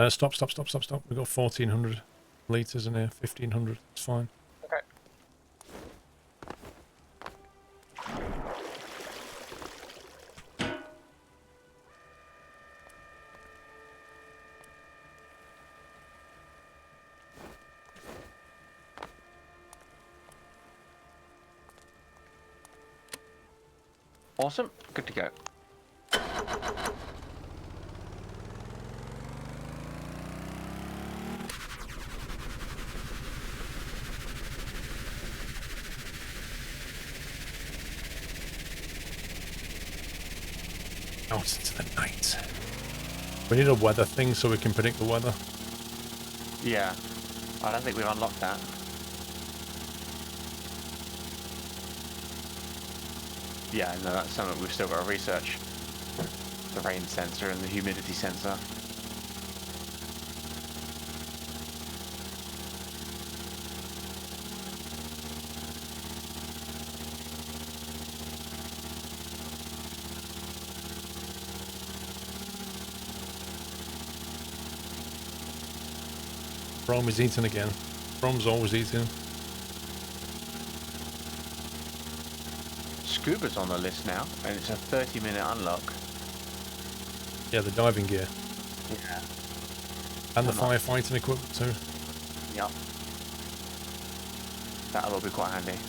Stop. We've got 1,400 litres in here. 1,500. It's fine. Okay. Awesome. Good to go. Out into the night. We need a weather thing so we can predict the weather. Yeah. I don't think we've unlocked that. Yeah, no, that's something we've still got to research. The rain sensor and the humidity sensor. Rome is eating again. Rome's always eating. Scuba's on the list now, and it's a 30-minute unlock. Yeah, the diving gear. Yeah. And the firefighting equipment too. Yep. That'll all be quite handy.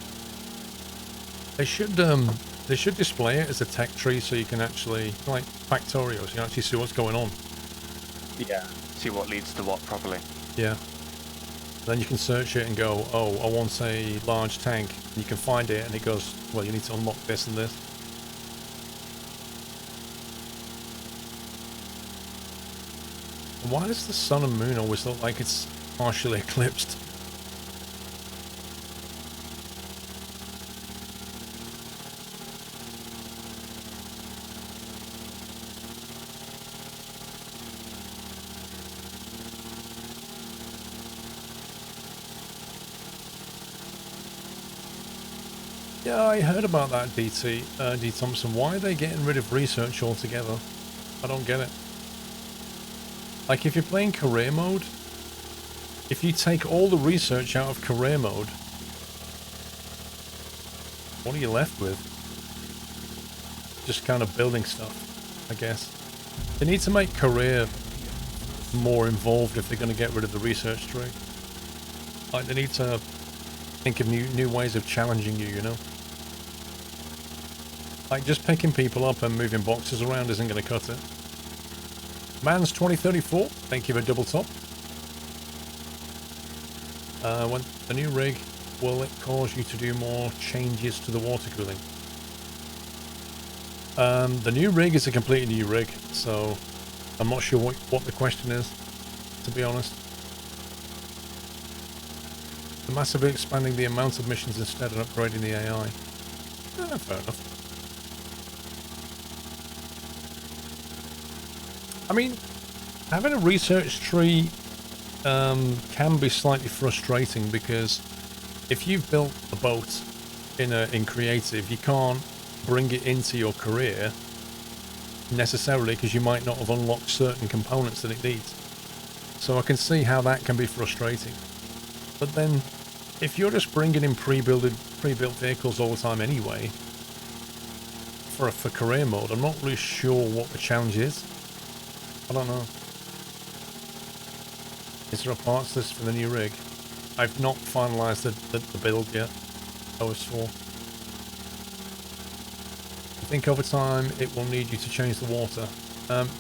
They should display it as a tech tree so you can actually, like Factorial, so you can actually see what's going on. Yeah. See what leads to what properly. Yeah. Then you can search it and go, oh, I want a large tank. And you can find it and it goes, well, you need to unlock this and this. Why does the sun and moon always look like it's partially eclipsed? Yeah, I heard about that, DT, D. Thompson. Why are they getting rid of research altogether? I don't get it. Like, if you're playing career mode, if you take all the research out of career mode, what are you left with? Just kind of building stuff, I guess. They need to make career more involved if they're going to get rid of the research tree. Like, they need to think of new ways of challenging you, you know? Like, just picking people up and moving boxes around isn't going to cut it. Man's 2034, thank you for double top. When the new rig, will it cause you to do more changes to the water cooling? The new rig is a completely new rig, so I'm not sure what the question is, to be honest. They're massively expanding the amount of missions instead of upgrading the AI. Fair enough. I mean, having a research tree can be slightly frustrating because if you've built a boat in creative, you can't bring it into your career necessarily because you might not have unlocked certain components that it needs. So I can see how that can be frustrating. But then, if you're just bringing in pre-built vehicles all the time anyway, for career mode, I'm not really sure what the challenge is. I don't know. Is there a parts list for the new rig? I've not finalised the build yet. OS4. I think over time it will need you to change the water.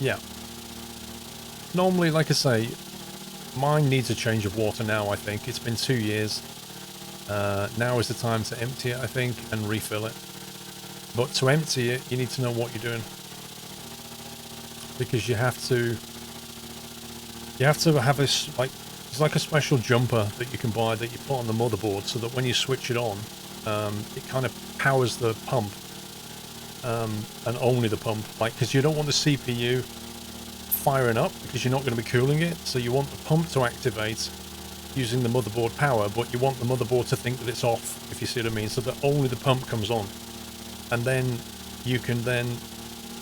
Yeah. Normally, like I say, mine needs a change of water now, I think. It's been 2 years. Now is the time to empty it, I think, and refill it. But to empty it, you need to know what you're doing. Because you have to have this, like, it's like a special jumper that you can buy that you put on the motherboard so that when you switch it on, it kind of powers the pump, and only the pump, like, because you don't want the CPU firing up because you're not going to be cooling it, so you want the pump to activate using the motherboard power, but you want the motherboard to think that it's off, if you see what I mean, so that only the pump comes on, and then you can then,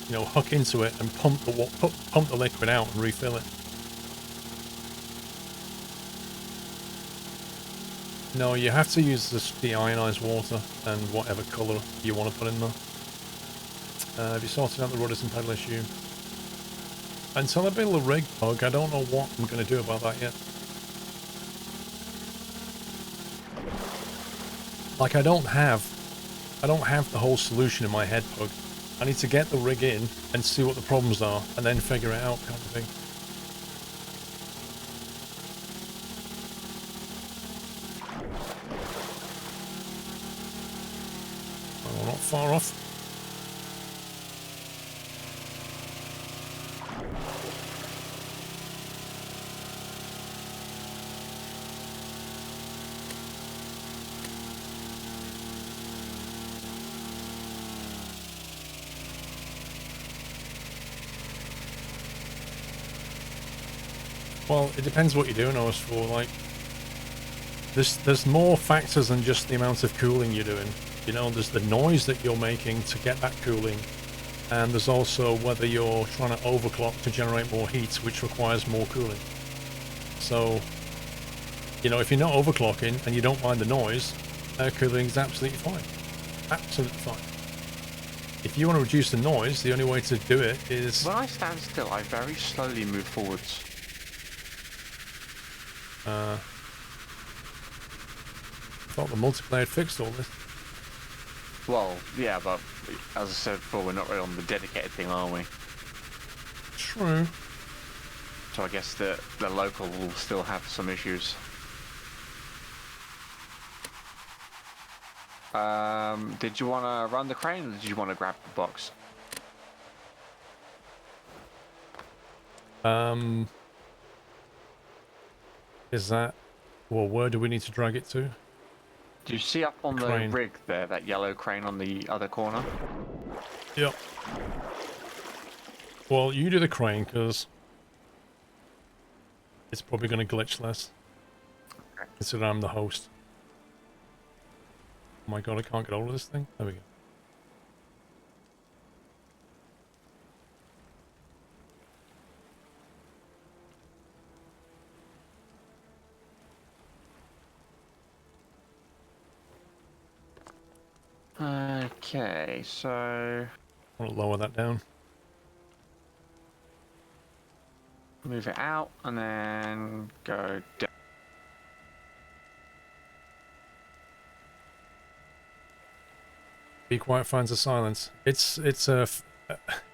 you know, hook into it and pump the liquid out and refill it. No, you have to use this deionized water and whatever colour you want to put in there. Have you sorted out the rudders and pedal issue? Until I build a rig, Pug, I don't know what I'm going to do about that yet. Like, I don't have the whole solution in my head, Pug. I need to get the rig in and see what the problems are, and then figure it out, kind of thing. Oh, not far off. Well, it depends what you're doing OS for. Like, there's more factors than just the amount of cooling you're doing. You know, there's the noise that you're making to get that cooling, and there's also whether you're trying to overclock to generate more heat, which requires more cooling. So, you know, if you're not overclocking and you don't mind the noise, cooling is absolutely fine. Absolutely fine. If you want to reduce the noise, the only way to do it is... When I stand still, I very slowly move forwards. I thought the multiplayer had fixed all this. Well, yeah, but as I said before, we're not really on the dedicated thing, are we? True. So I guess the local will still have some issues. Did you want to run the crane, or did you want to grab the box? Is that... Well, where do we need to drag it to? Do you see up on the Crane. rig there, that yellow crane on the other corner? Yep. Well, you do the crane, because it's probably going to glitch less. Okay. Consider I'm the host. Oh my god, I can't get hold of this thing. There we go. Okay, so I want to lower that down. move it out and then go down. Be quiet finds a silence. It's a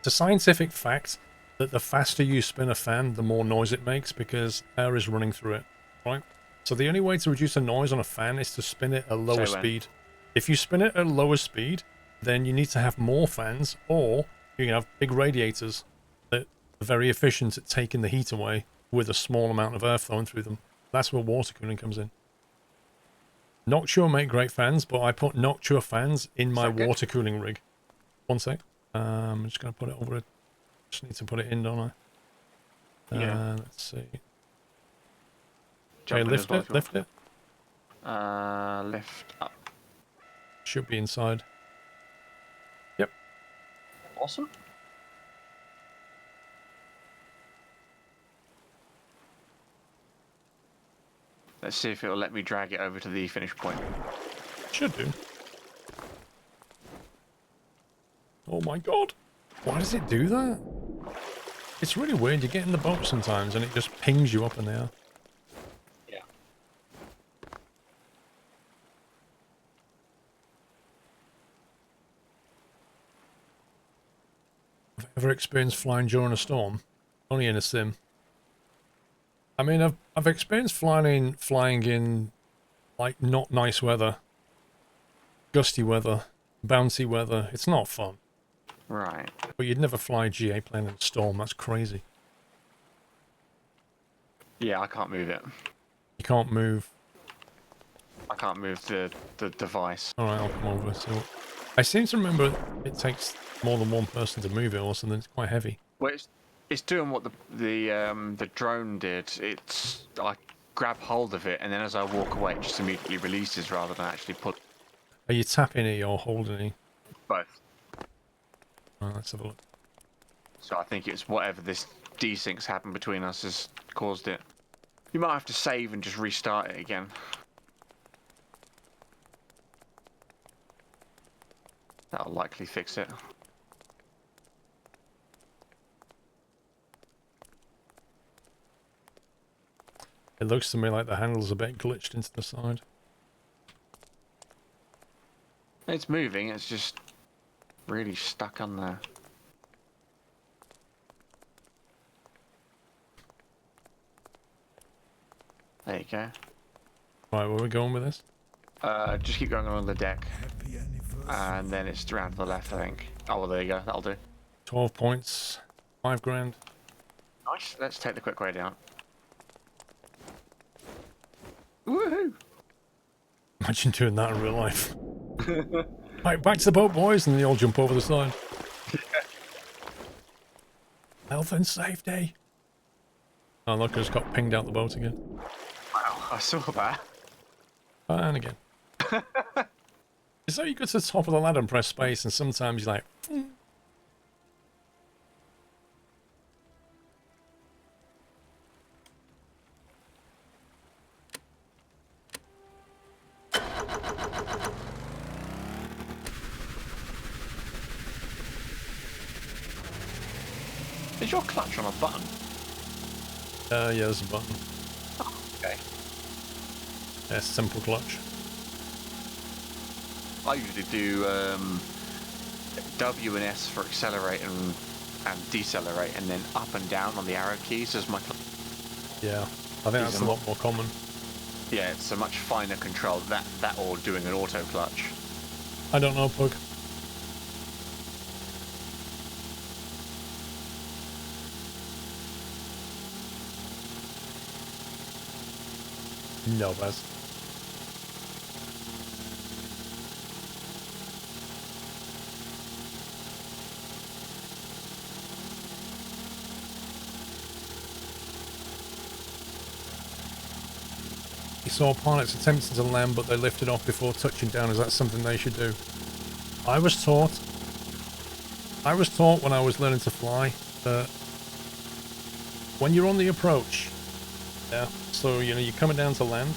scientific fact that the faster you spin a fan, the more noise it makes because air is running through it, right? So the only way to reduce the noise on a fan is to spin it at a lower speed. If you spin it at a lower speed, then you need to have more fans, or you can have big radiators that are very efficient at taking the heat away with a small amount of air flowing through them. That's where water cooling comes in. Noctua make great fans, but I put Noctua fans in my water cooling rig. One sec. I'm just going to put it over it. Just need to put it in, don't I? Yeah. Let's see. Jump Okay, in lift as well it, if you lift it. want. Lift up. Should be inside. Yep. Awesome. Let's see if it'll let me drag it over to the finish point. Should do. Oh my god. Why does it do that? It's really weird. You get in the boat sometimes and it just pings you up in the air. Yeah. Have you ever experienced flying during a storm? Only in a sim. I mean, I've experienced flying in like not nice weather, gusty weather, bouncy weather. It's not fun. Right. But you'd never fly a GA plane in a storm. That's crazy. Yeah, I can't move it. You can't move. I can't move the device. All right, I'll come over. So I seem to remember it takes more than one person to move it, or something. It's quite heavy. Well, it's doing what the drone did. I grab hold of it, and then as I walk away, it just immediately releases rather than actually pull. Are you tapping it or holding it? Both. All right, let's have a look. So I think it's whatever this desync's happened between us has caused it. You might have to save and just restart it again. That'll likely fix it. It looks to me like the handle's a bit glitched into the side. It's moving, it's just really stuck on there. There you go. Right, where are we going with this? Just keep going on the deck. And then it's around to the left, I think. Oh, well, there you go. That'll do. 12 points, 5 grand. Nice. Let's take the quick way down. Woohoo! Imagine doing that in real life. Right, back to the boat, boys, and then they all jump over the side. Health and safety. Oh, look, I just got pinged out the boat again. Wow, I saw that. And again. It's so you go to the top of the ladder and press space, and sometimes you're like... Is your clutch on a button? Yeah, there's a button. Oh, okay. Yeah, simple clutch. I usually do W and S for accelerate and decelerate, and then up and down on the arrow keys as my clutch. Yeah, I think that's a lot more common. Yeah, it's a much finer control. That or doing an auto clutch. I don't know, Pug. No, Baz. You saw pilots attempting to land, but they lifted off before touching down. Is that something they should do? I was taught when I was learning to fly that when you're on the approach, yeah, so you know you're coming down to land,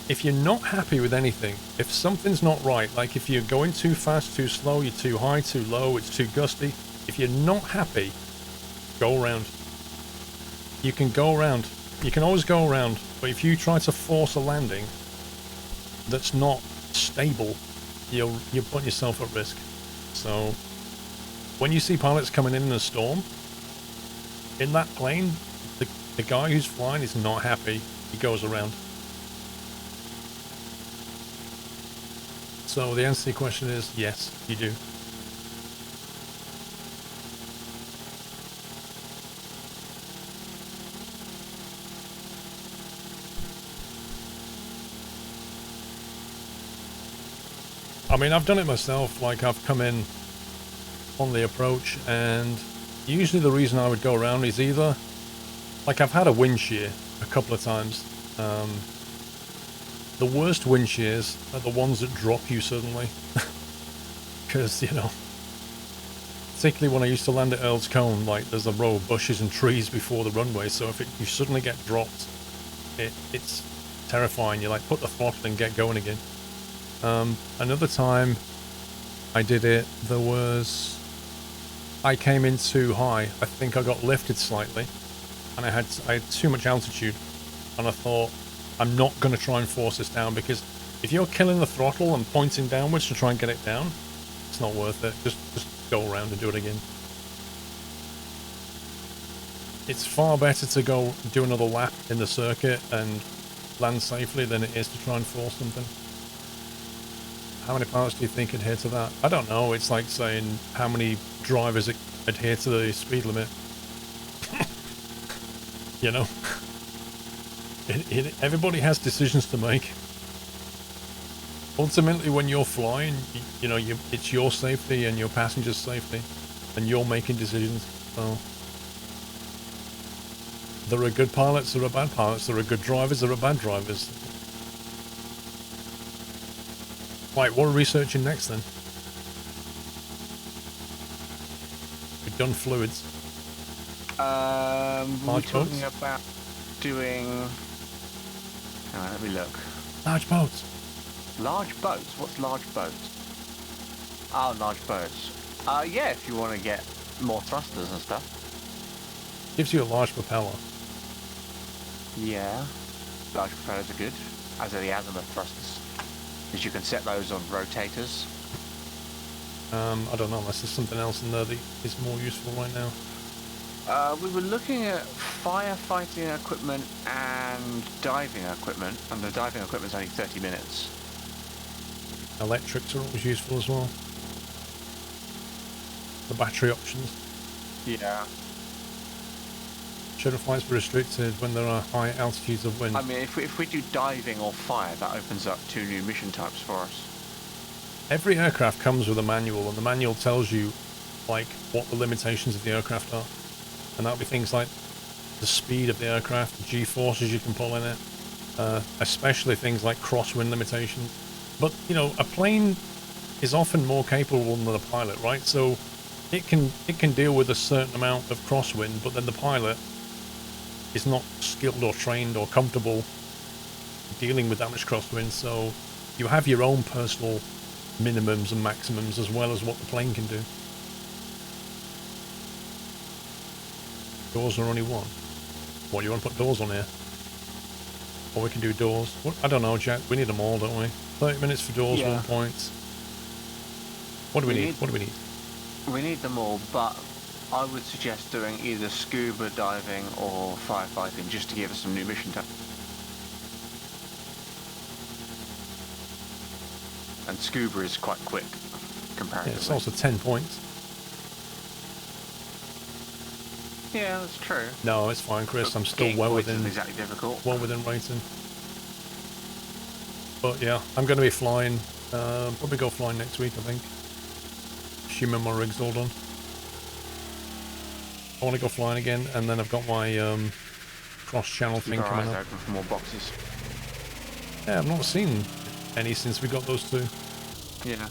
if you're not happy with anything, if something's not right, like if you're going too fast, too slow, you're too high, too low, it's too gusty, if you're not happy, go around. You can go around. You can always go around, but if you try to force a landing that's not stable, you're putting yourself at risk. So when you see pilots coming in a storm, in that plane, the guy who's flying is not happy. He goes around. So the answer to your question is yes, you do. I mean, I've done it myself. Like, I've come in on the approach, and usually the reason I would go around is either, like, I've had a wind shear a couple of times. The worst wind shears are the ones that drop you suddenly. Because, you know, particularly when I used to land at Earl's Cone, like, there's a row of bushes and trees before the runway, so if you suddenly get dropped, it's terrifying. You, like, put the throttle and get going again. Another time I did it, I came in too high. I think I got lifted slightly, and I had too much altitude, and I thought, I'm not going to try and force this down, because if you're killing the throttle and pointing downwards to try and get it down, it's not worth it. Just go around and do it again. It's far better to go do another lap in the circuit and land safely than it is to try and force something. How many pilots do you think adhere to that? I don't know. It's like saying how many drivers adhere to the speed limit. You know? Everybody has decisions to make. Ultimately, when you're flying, you know, it's your safety and your passengers' safety, and you're making decisions. So there are good pilots, there are bad pilots, there are good drivers, there are bad drivers. Right, what are we researching next then? We've done fluids. We're talking about doing... let me look. Large boats. Large boats? What's large boats? Oh, large boats. Yeah, if you want to get more thrusters and stuff. Gives you a large propeller. Yeah, large propellers are good, as are the azimuth thrusters, because you can set those on rotators. I don't know unless there's something else in there that is more useful right now. We were looking at firefighting equipment and diving equipment, and the diving equipment's only 30 minutes. Electrics are always useful as well. The battery options. Yeah. Shuttle flights are restricted when there are high altitudes of wind. I mean, if we do diving or fire, that opens up 2 new mission types for us. Every aircraft comes with a manual, and the manual tells you, like, what the limitations of the aircraft are. And that'll be things like the speed of the aircraft, the G-forces you can pull in it, especially things like crosswind limitations. But, you know, a plane is often more capable than the pilot, right? So it can deal with a certain amount of crosswind, but then the pilot is not skilled or trained or comfortable dealing with that much crosswind. So you have your own personal minimums and maximums as well as what the plane can do. Doors are only one. What, you want to put doors on here? Or we can do doors. What? I don't know, Jack. We need them all, don't we? 30 minutes for doors, Yeah. 1 point. What do we need? What do we need? We need them all, but I would suggest doing either scuba diving or firefighting just to give us some new mission types. And scuba is quite quick, comparatively. Yeah, it's also 10 points. Yeah, that's true. No, it's fine, Chris. But I'm still getting well points within isn't exactly difficult. well within rating. But yeah, I'm going to be flying. Probably go flying next week, I think. Assuming my rig's all done. I want to go flying again, and then I've got my cross-channel thing Keep our coming eyes up. open for more boxes. Yeah, I've not seen any since we got those two. Yeah.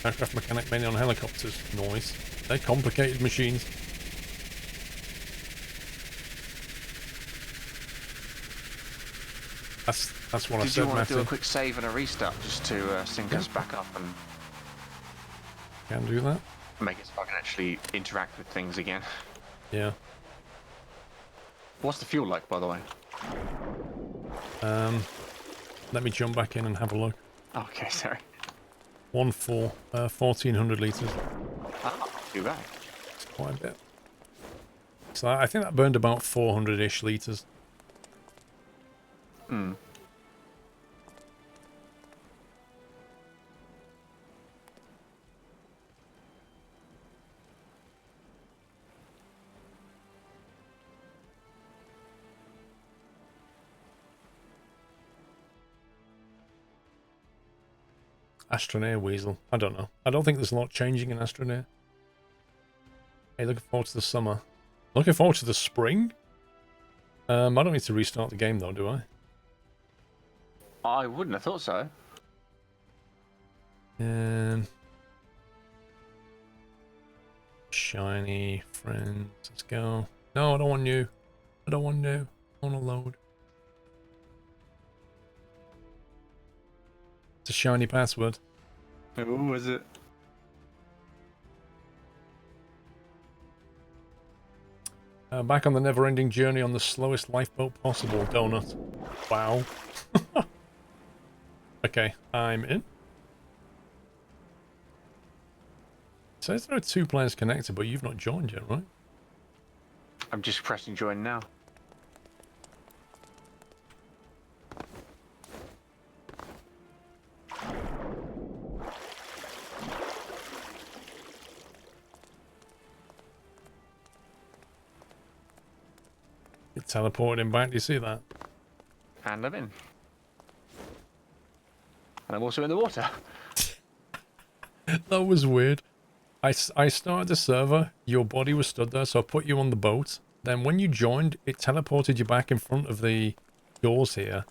Aircraft mechanic mainly on helicopters. Noise. They're complicated machines. That's what I Did said, you want to do a Matty. quick save and a restart just to sync us back up and Can do that. make it so I can actually interact with things again? Yeah. What's the fuel like, by the way? Let me jump back in and have a look. Okay, sorry. 1,400 litres. Ah, not too bad. It's quite a bit. So I think that burned about 400-ish litres. Hmm. Astronair Weasel. I don't know. I don't think there's a lot changing in Astronair. Hey, looking forward to the summer. Looking forward to the spring? I don't need to restart the game though, do I? I wouldn't have thought so. Shiny friends. Let's go. No, I don't want new. I don't want new. I want to load. It's a shiny password. Who was it? Back on the never-ending journey on the slowest lifeboat possible. Donut. Wow. Okay, I'm in. It says there are 2 players connected, but you've not joined yet, right? I'm just pressing join now. It teleported him back. Do you see that? And I'm in. And I'm also in the water. That was weird. I started the server, your body was stood there, so I put you on the boat. Then when you joined, it teleported you back in front of the doors here.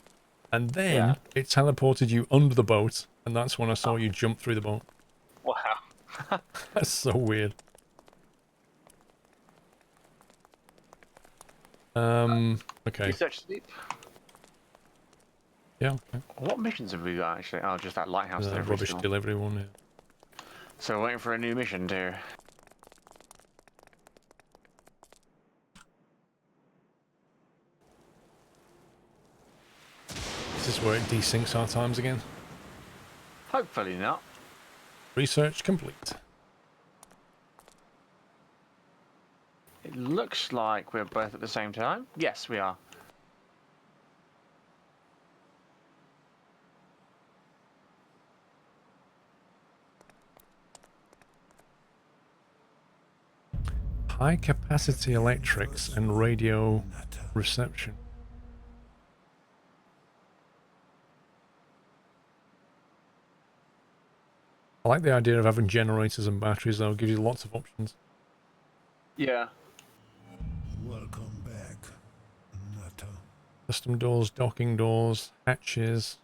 And then it teleported you under the boat, and that's when I saw you jump through the boat. Wow. That's so weird. Okay. Research sleep. Yeah, okay. What missions have we got actually? Oh, just that lighthouse delivery Rubbish still. delivery one, yeah. So we're waiting for a new mission too. This is where it desyncs our times again. Hopefully not. Research complete. It looks like we're both at the same time. Yes, we are. High capacity electrics and radio reception. I like the idea of having generators and batteries though, it gives you lots of options. Yeah. Welcome back, Nata. Custom doors, docking doors, hatches.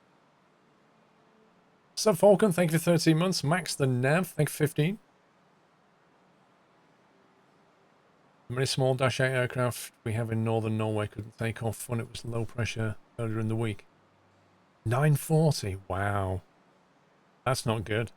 Sub Falcon, thank you for 13 months. Max the Nav, thank you for 15. How many small Dash 8 aircraft we have in northern Norway couldn't take off when it was low pressure earlier in the week? 940, wow. That's not good.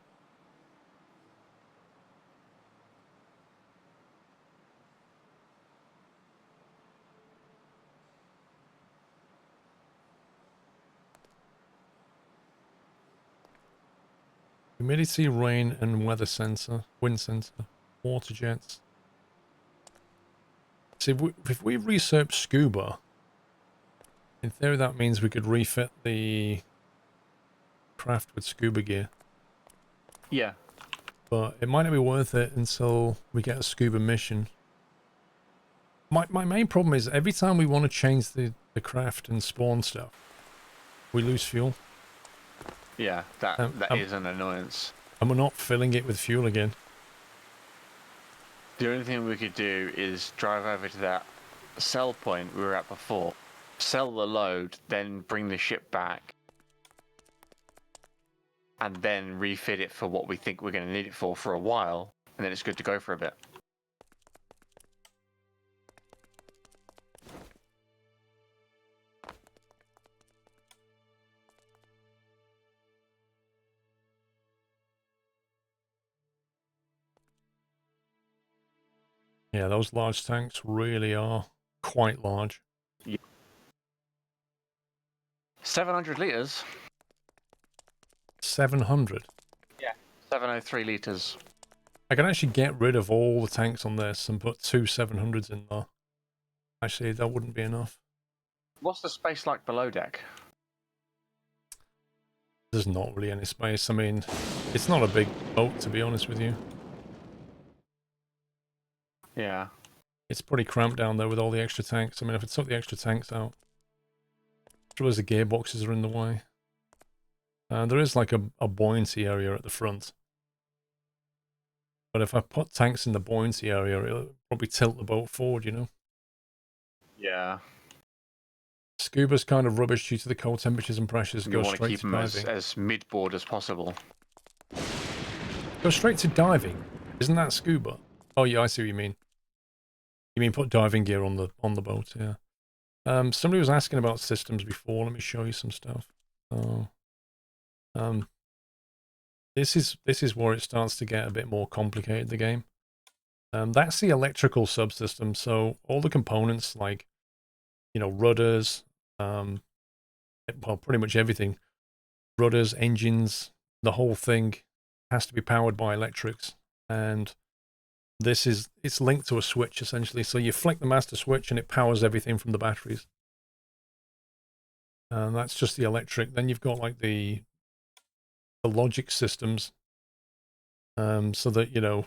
Humidity, rain, and weather sensor, wind sensor, water jets. See, if we research scuba, in theory that means we could refit the craft with scuba gear. Yeah. But it might not be worth it until we get a scuba mission. My main problem is every time we want to change the craft and spawn stuff, we lose fuel. Yeah, that is an annoyance. And we're not filling it with fuel again. The only thing we could do is drive over to that sell point we were at before, sell the load, then bring the ship back, and then refit it for what we think we're going to need it for a while, and then it's good to go for a bit. Yeah, those large tanks really are quite large. Yeah. 700 litres. 700? Yeah. 703 litres. I can actually get rid of all the tanks on this and put two 700s in there. Actually, that wouldn't be enough. What's the space like below deck? There's not really any space. I mean, it's not a big boat, to be honest with you. Yeah. It's pretty cramped down there with all the extra tanks. I mean, if I took the extra tanks out, I suppose the gearboxes are in the way. There is like a buoyancy area at the front. But if I put tanks in the buoyancy area, it'll probably tilt the boat forward, you know? Yeah. Scuba's kind of rubbish due to the cold temperatures and pressures. You Go want to straight keep to them diving. as mid-board as possible. Go straight to diving. Isn't that scuba? Oh yeah, I see what you mean. You mean put diving gear on the boat, yeah. Somebody was asking about systems before. Let me show you some stuff. Oh. This is where it starts to get a bit more complicated, the game. That's the electrical subsystem, so all the components like, you know, rudders, well, pretty much everything. Rudders, engines, the whole thing has to be powered by electrics. And it's linked to a switch, essentially. So you flick the master switch and it powers everything from the batteries. And that's just the electric. Then you've got like the logic systems. So that, you know,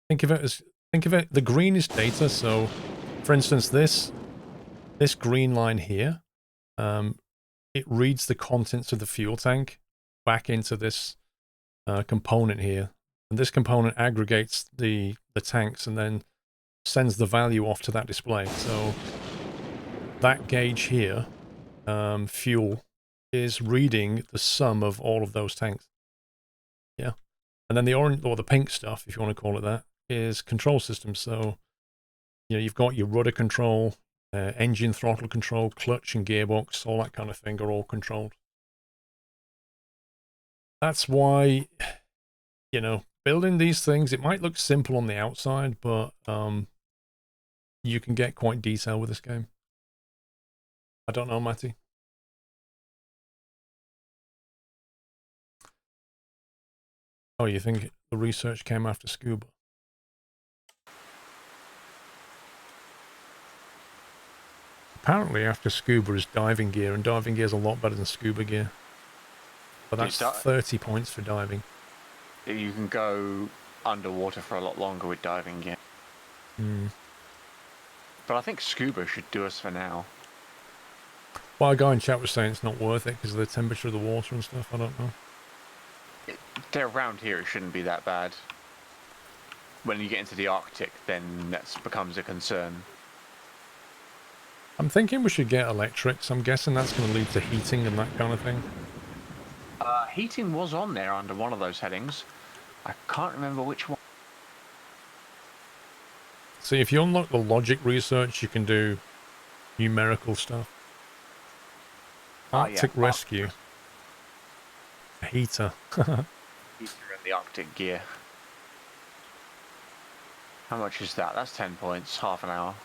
think of it, the green is data. So for instance, this green line here, it reads the contents of the fuel tank back into this component here. And this component aggregates the tanks and then sends the value off to that display. So that gauge here, fuel, is reading the sum of all of those tanks. Yeah. And then the orange, or the pink stuff, if you want to call it that, is control systems. So, you know, you've got your rudder control, engine throttle control, clutch and gearbox, all that kind of thing are all controlled. That's why, you know, building these things, it might look simple on the outside, but you can get quite detailed with this game. I don't know, Matty. Oh, you think the research came after scuba? Apparently after scuba is diving gear, and diving gear is a lot better than scuba gear. But that's 30 points for diving. You can go underwater for a lot longer with diving gear. But I think scuba should do us for now. Well, a guy in chat was saying it's not worth it because of the temperature of the water and stuff. I don't know. They're around here, it shouldn't be that bad. When you get into the Arctic, then that becomes a concern. I'm thinking we should get electrics. I'm guessing that's going to lead to heating and that kind of thing. Heating was on there under one of those headings. I can't remember which one. See, if you unlock the logic research, you can do numerical stuff. Arctic rescue. A heater. Heater in the Arctic gear. How much is that? That's 10 points, half an hour.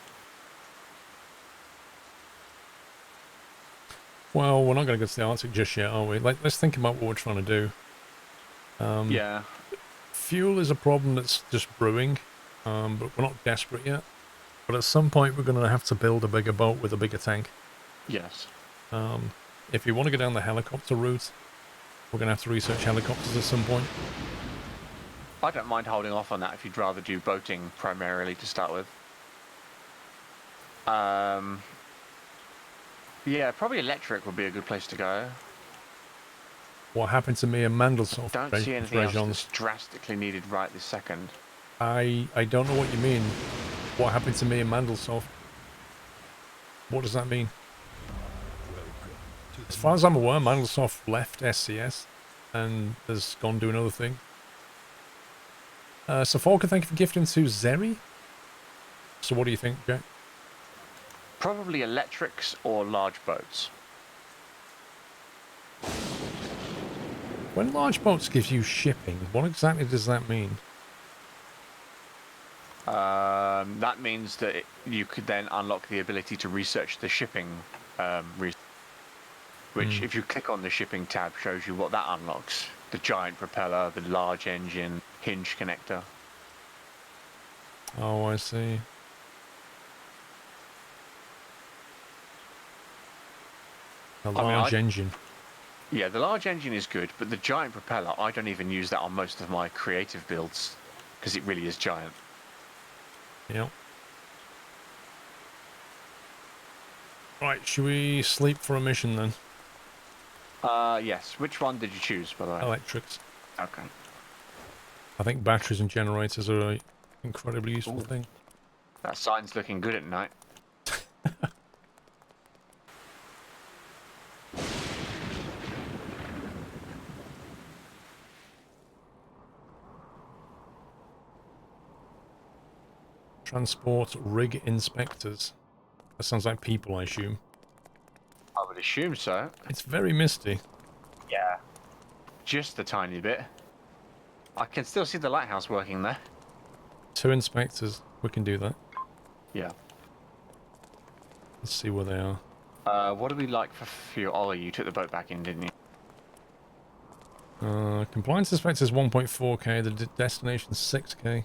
Well, we're not going to go to the Arctic just yet, are we? Let's think about what we're trying to do. Yeah. Fuel is a problem that's just brewing, but we're not desperate yet. But at some point, we're going to have to build a bigger boat with a bigger tank. Yes. If you want to go down the helicopter route, we're going to have to research helicopters at some point. I don't mind holding off on that if you'd rather do boating primarily to start with. Yeah, probably electric would be a good place to go. What happened to me in Mandelsoft? Don't see anything else that's drastically needed right this second. I don't know what you mean. What happened to me in Mandelsoft? What does that mean? As far as I'm aware, Mandelsoft left SCS and has gone do another thing. So Falker, thank you for gifting to Zeri. So what do you think, Jack? Probably electrics or large boats. When large boats gives you shipping, what exactly does that mean? That means that you could then unlock the ability to research the shipping, which if you click on the shipping tab shows you what that unlocks. The giant propeller, the large engine, hinge connector. Oh, I see. A large engine. Yeah, the large engine is good, but the giant propeller, I don't even use that on most of my creative builds, because it really is giant. Yep. Right, should we sleep for a mission then? Yes. Which one did you choose, by the way? Electrics. Okay. I think batteries and generators are an incredibly useful thing. That sign's looking good at night. Transport rig inspectors. That sounds like people, I assume. I would assume so. It's very misty. Yeah. Just a tiny bit. I can still see the lighthouse working there. 2 inspectors. We can do that. Yeah. Let's see where they are. What do we like for fuel? Oh, you took the boat back in, didn't you? Compliance inspectors 1.4k. The destination 6k.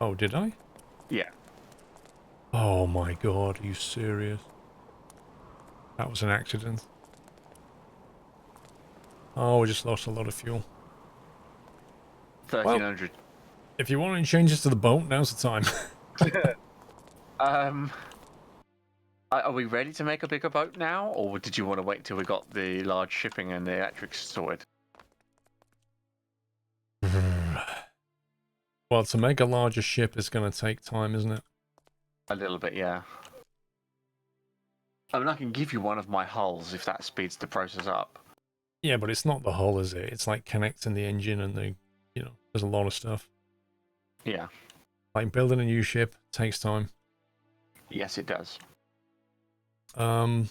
Oh, did I? Yeah. Oh my god, are you serious? That was an accident. Oh, we just lost a lot of fuel. 1,300. Well, if you want any changes to the boat, now's the time. Are we ready to make a bigger boat now, or did you want to wait till we got the large shipping and the electrics sorted? Well, to make a larger ship is going to take time, isn't it? A little bit, yeah. I mean, I can give you one of my hulls if that speeds the process up. Yeah, but it's not the hull, is it? It's like connecting the engine and the, you know, there's a lot of stuff. Yeah. Like building a new ship takes time. Yes, it does. One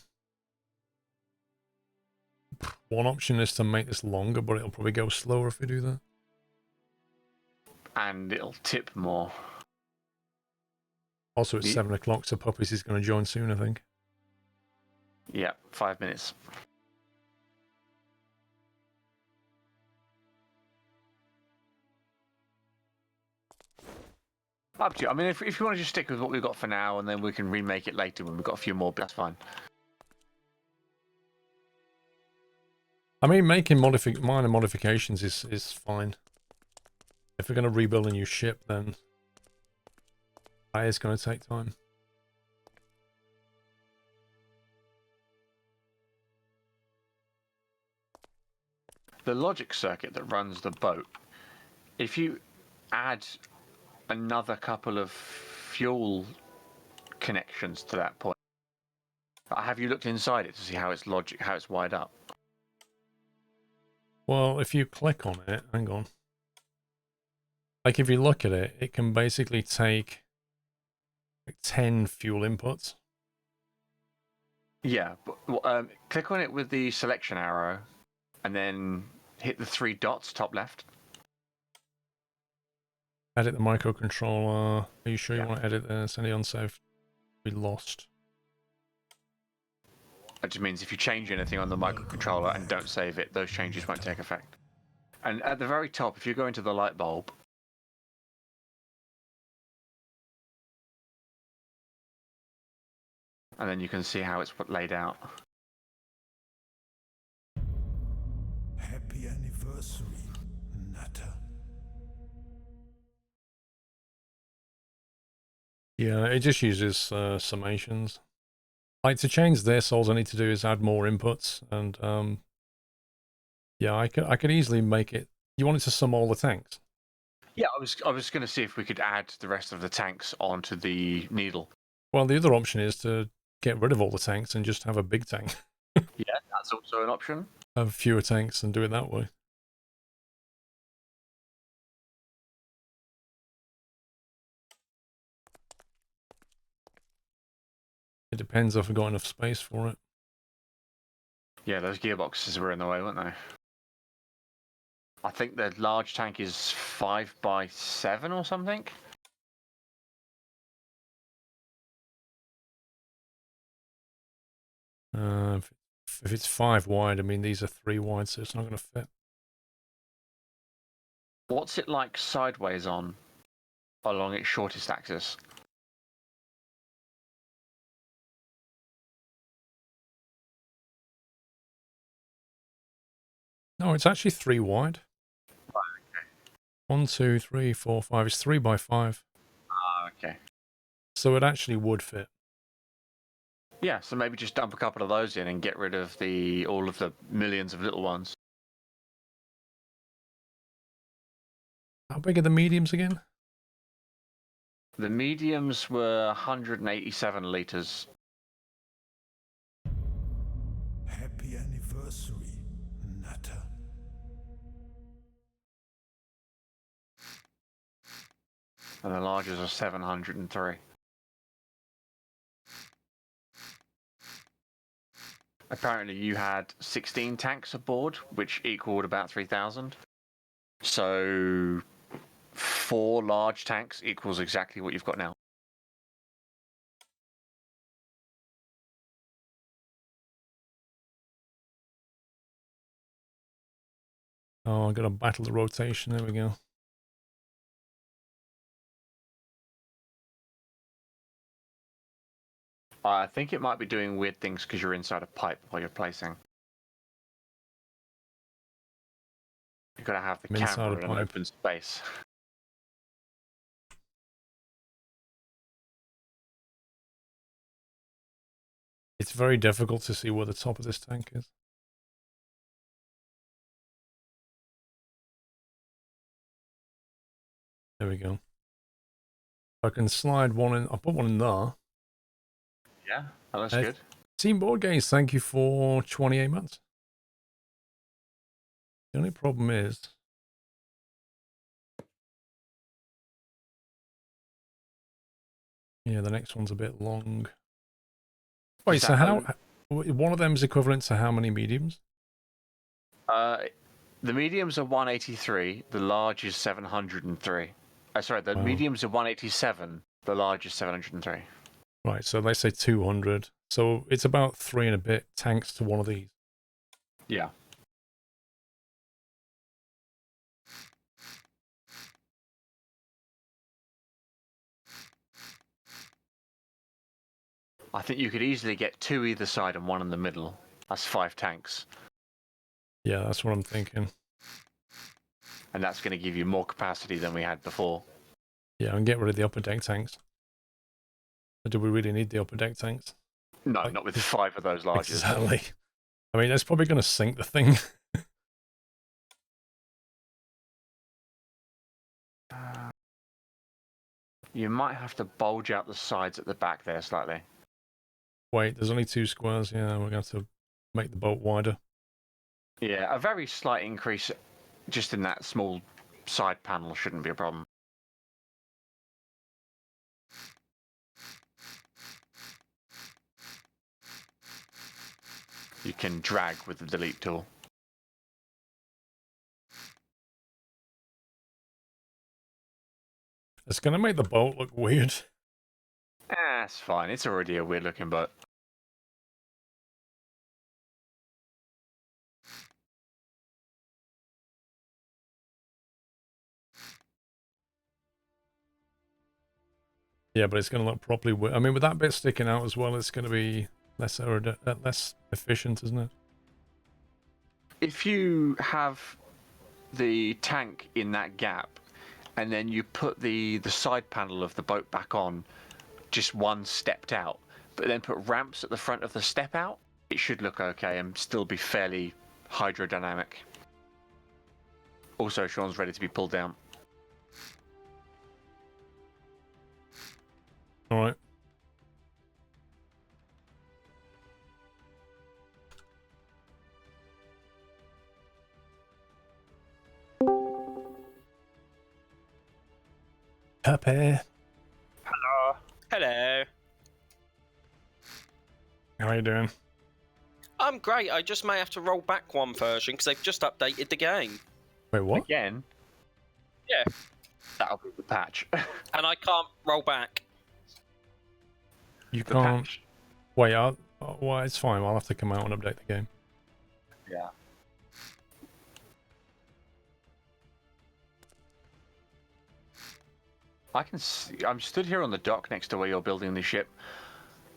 option is to make this longer, but it'll probably go slower if we do that. And it'll tip more. Also, it's 7 o'clock, so Puppies is going to join soon, I think. Yeah, 5 minutes. Up to you. I mean, if you want to just stick with what we've got for now, and then we can remake it later when we've got a few more, that's fine. I mean, making minor modifications is fine. If we're going to rebuild a new ship, then that is going to take time. The logic circuit that runs the boat, if you add another couple of fuel connections to that point, have you looked inside it to see how it's wired up? Well, if you click on it, hang on. Like if you look at it, it can basically take like 10 fuel inputs. Yeah, but click on it with the selection arrow, and then hit the 3 dots top left. Edit the microcontroller. Are you sure you Yeah. want to edit this? Any unsafe? We lost. That just means if you change anything on the microcontroller and don't save it, those changes won't take effect. And at the very top, if you go into the light bulb, and then you can see how it's laid out. Happy anniversary, Nutter. Yeah, it just uses summations. Like to change this, all I need to do is add more inputs, and yeah, I could easily make it. You want it to sum all the tanks? Yeah, I was going to see if we could add the rest of the tanks onto the needle. Well, the other option is to get rid of all the tanks and just have a big tank. Yeah, that's also an option. Have fewer tanks and do it that way. It depends if I've got enough space for it. Yeah, those gearboxes were in the way, weren't they? I think the large tank is 5x7 or something. If it's 5 wide, I mean, these are 3 wide, so it's not going to fit. What's it like sideways on along its shortest axis? No, it's actually 3 wide. 1, 2, 3, 4, 5. It's 3x5. Ah, okay. So it actually would fit. Yeah, so maybe just dump a couple of those in and get rid of all of the millions of little ones. How big are the mediums again? The mediums were 187 litres. Happy anniversary, Nutter. And the largest are 703. Apparently you had 16 tanks aboard, which equaled about 3,000. So 4 large tanks equals exactly what you've got now. Oh, I've got to battle the rotation. There we go. I think it might be doing weird things because you're inside a pipe while you're placing. You've got to have the I'm inside camera a in an pipe. open space. It's very difficult to see where the top of this tank is. There we go. I can slide one in. I'll put one in there. Yeah, oh, that's good. Team Board Games, thank you for 28 months. The only problem is Yeah, the next one's a bit long. Wait, Does so that how... One of them is equivalent to how many mediums? The mediums are 183. The large is 703. Sorry, the Wow. mediums are 187. The large is 703. Right, so they say 200. So it's about 3 and a bit tanks to one of these. Yeah. I think you could easily get 2 either side and 1 in the middle. That's 5 tanks. Yeah, that's what I'm thinking. And that's going to give you more capacity than we had before. Yeah, and get rid of the upper deck tanks. Or do we really need the upper deck tanks? No, not with 5 of those larges. Exactly. I mean, that's probably going to sink the thing. You might have to bulge out the sides at the back there slightly. Wait, there's only 2 squares. Yeah, we're going to have to make the boat wider. Yeah, a very slight increase just in that small side panel shouldn't be a problem. You can drag with the delete tool. It's going to make the boat look weird. It's fine. It's already a weird looking boat. Yeah, but it's going to look properly weird. I mean, with that bit sticking out as well, it's going to be less efficient, isn't it? If you have the tank in that gap and then you put the side panel of the boat back on, just one stepped out, but then put ramps at the front of the step out, it should look okay and still be fairly hydrodynamic. Also, Sean's ready to be pulled down. All right. Pepe. Hello. Hello. How you doing? I'm great. I just may have to roll back one version because they've just updated the game. Wait, what? Again? Yeah. That'll be the patch. And I can't roll back. You The can't... patch. Wait, well, it's fine. I'll have to come out and update the game. Yeah. I can see, I'm stood here on the dock next to where you're building the ship.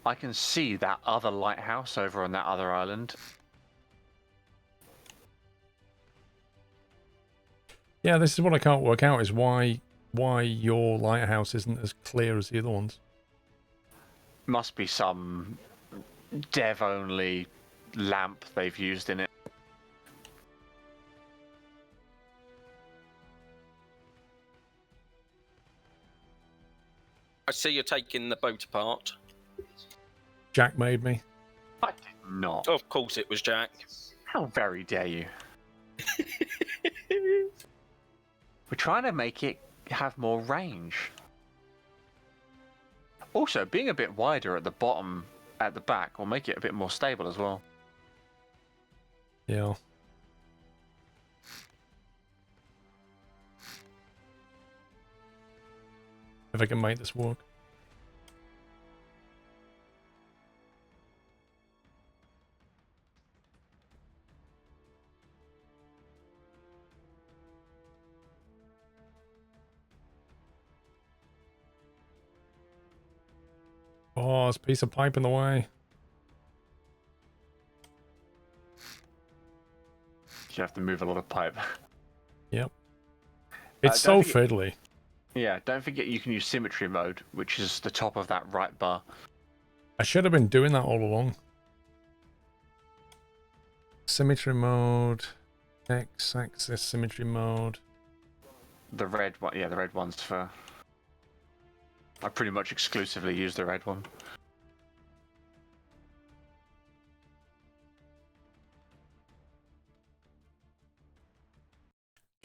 I can see that other lighthouse over on that other island. Yeah, this is what I can't work out, is why your lighthouse isn't as clear as the other ones. Must be some dev-only lamp they've used in it. I see you're taking the boat apart. Jack made me. I did not. Of course it was Jack. How very dare you? We're trying to make it have more range. Also, being a bit wider at the bottom, at the back, will make it a bit more stable as well. Yeah. If I can make this work. Oh, there's a piece of pipe in the way. You have to move a lot of pipe. Yep. It's so don't forget- fiddly. Yeah, don't forget you can use symmetry mode, which is the top of that right bar. I should have been doing that all along. Symmetry mode. X-axis symmetry mode. The red one, yeah, the red one's for... I pretty much exclusively use the red one.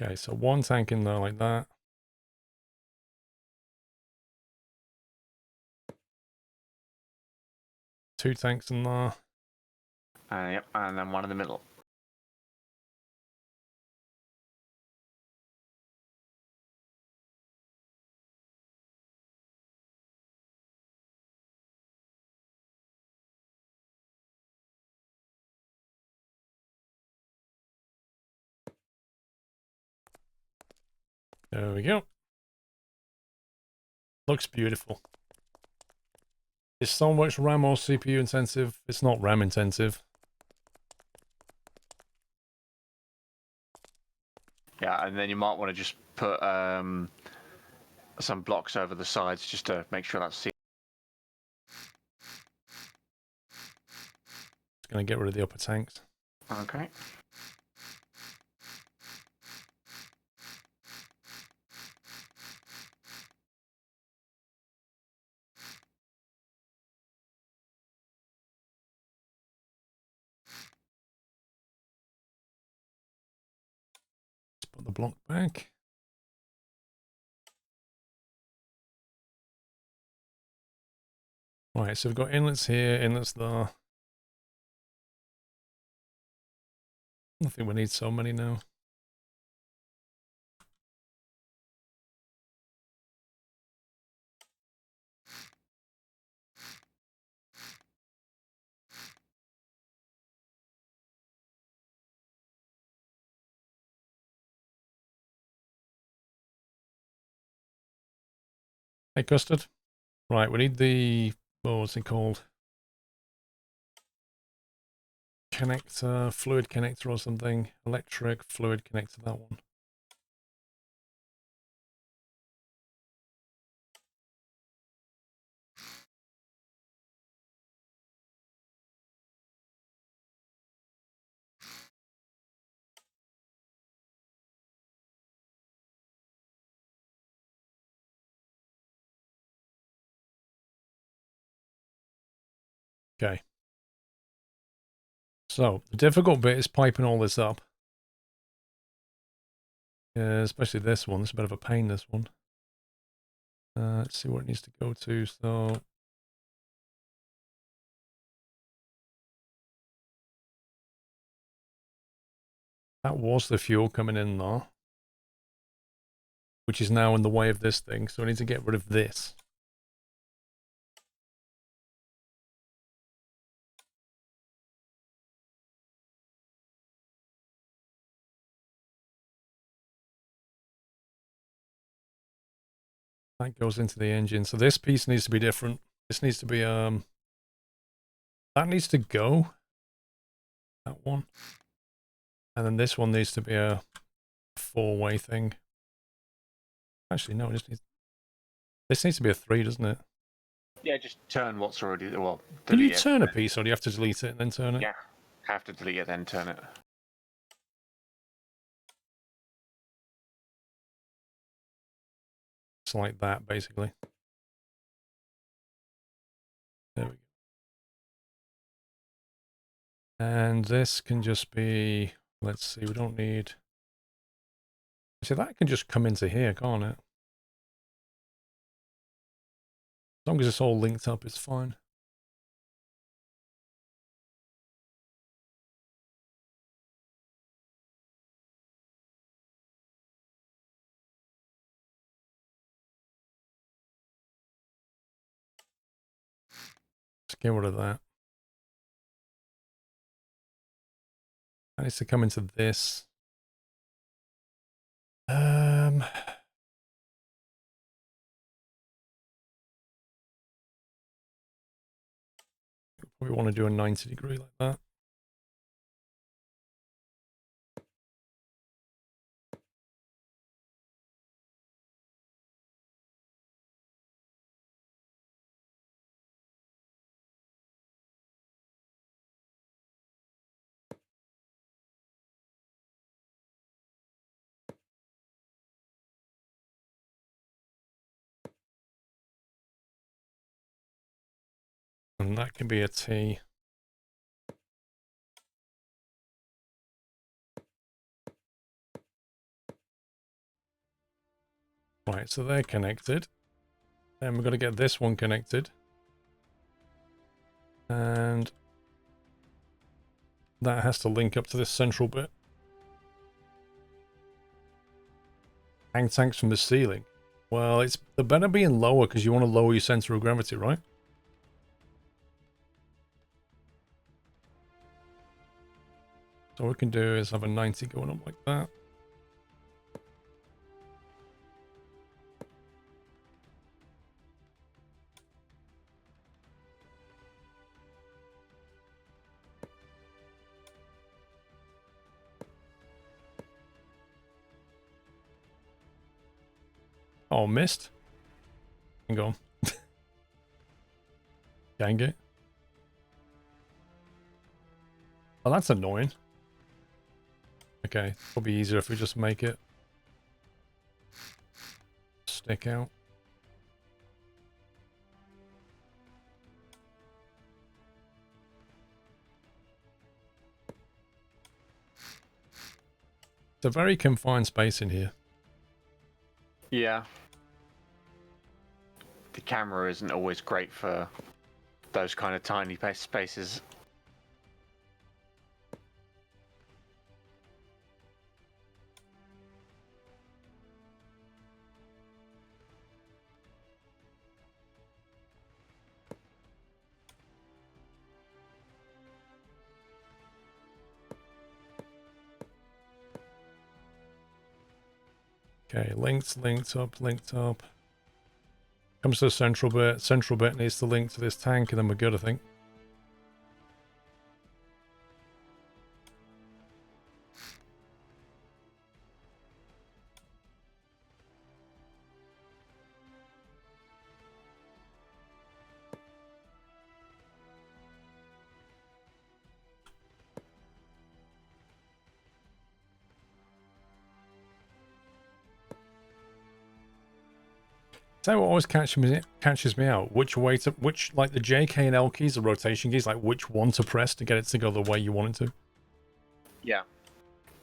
Okay, so one tank in there like that. 2 tanks in there. Yep, and then one in the middle. There we go. Looks beautiful. Is Stormworks RAM or CPU intensive? It's not RAM intensive. Yeah, and then you might want to just put some blocks over the sides just to make sure that's seen. It's going to get rid of the upper tanks. Okay. Let's put the block back. Right, so we've got inlets here, inlets there. I think we need so many now. Hey, Custard. Right, we need the, oh, what's it called? Connector, fluid connector or something. Electric fluid connector, that one. Okay. So, the difficult bit is piping all this up. Especially this one. It's a bit of a pain, this one. Let's see where it needs to go to. So, that was the fuel coming in there, which is now in the way of this thing. So, we need to get rid of this. That goes into the engine. So this piece needs to be different. This needs to be, that needs to go. That one. And then this one needs to be a 4-way thing. Actually, no, this needs to be a 3, doesn't it? Yeah, just turn what's already, well, Can you delete it. turn a piece or do you have to delete it and then turn it? Yeah, have to delete it, then turn it. It's like that, basically. There we go. And this can just be, let's see, we don't need... See, that can just come into here, can't it? As long as it's all linked up, it's fine. Let's get rid of that. That needs to come into this. We want to do a 90 degree like that. And that can be a T. Right, so they're connected. Then we're going to get this one connected. And that has to link up to this central bit. Hang tanks from the ceiling. Well, they're better being lower because you want to lower your center of gravity, right? So what we can do is have a 90 going up like that. Oh, missed. Hang on. Dang it. Oh, that's annoying. Okay, it'll be easier if we just make it stick out. It's a very confined space in here. Yeah. The camera isn't always great for those kind of tiny spaces. Okay, linked up. Comes to the central bit. Central bit needs to link to this tank, and then we're good, I think. So what always catches me out, which like the J, K, and L keys, the rotation keys, like which one to press to get it to go the way you want it to. Yeah.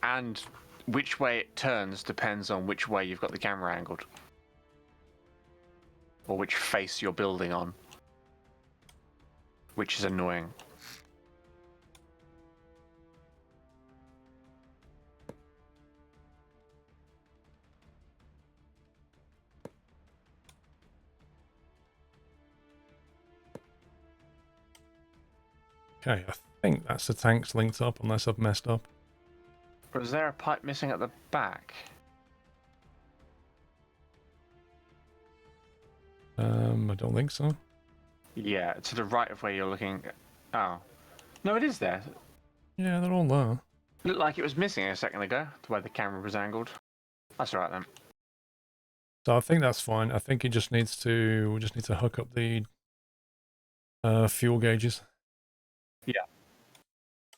And which way it turns depends on which way you've got the camera angled. Or which face you're building on. Which is annoying. Okay, I think that's the tanks linked up, unless I've messed up. But is there a pipe missing at the back? I don't think so. Yeah, to the right of where you're looking. Oh. No, it is there. Yeah, they're all there. Looked like it was missing a second ago, the way the camera was angled. That's alright then. So I think that's fine. I think we just need to hook up the fuel gauges. Yeah.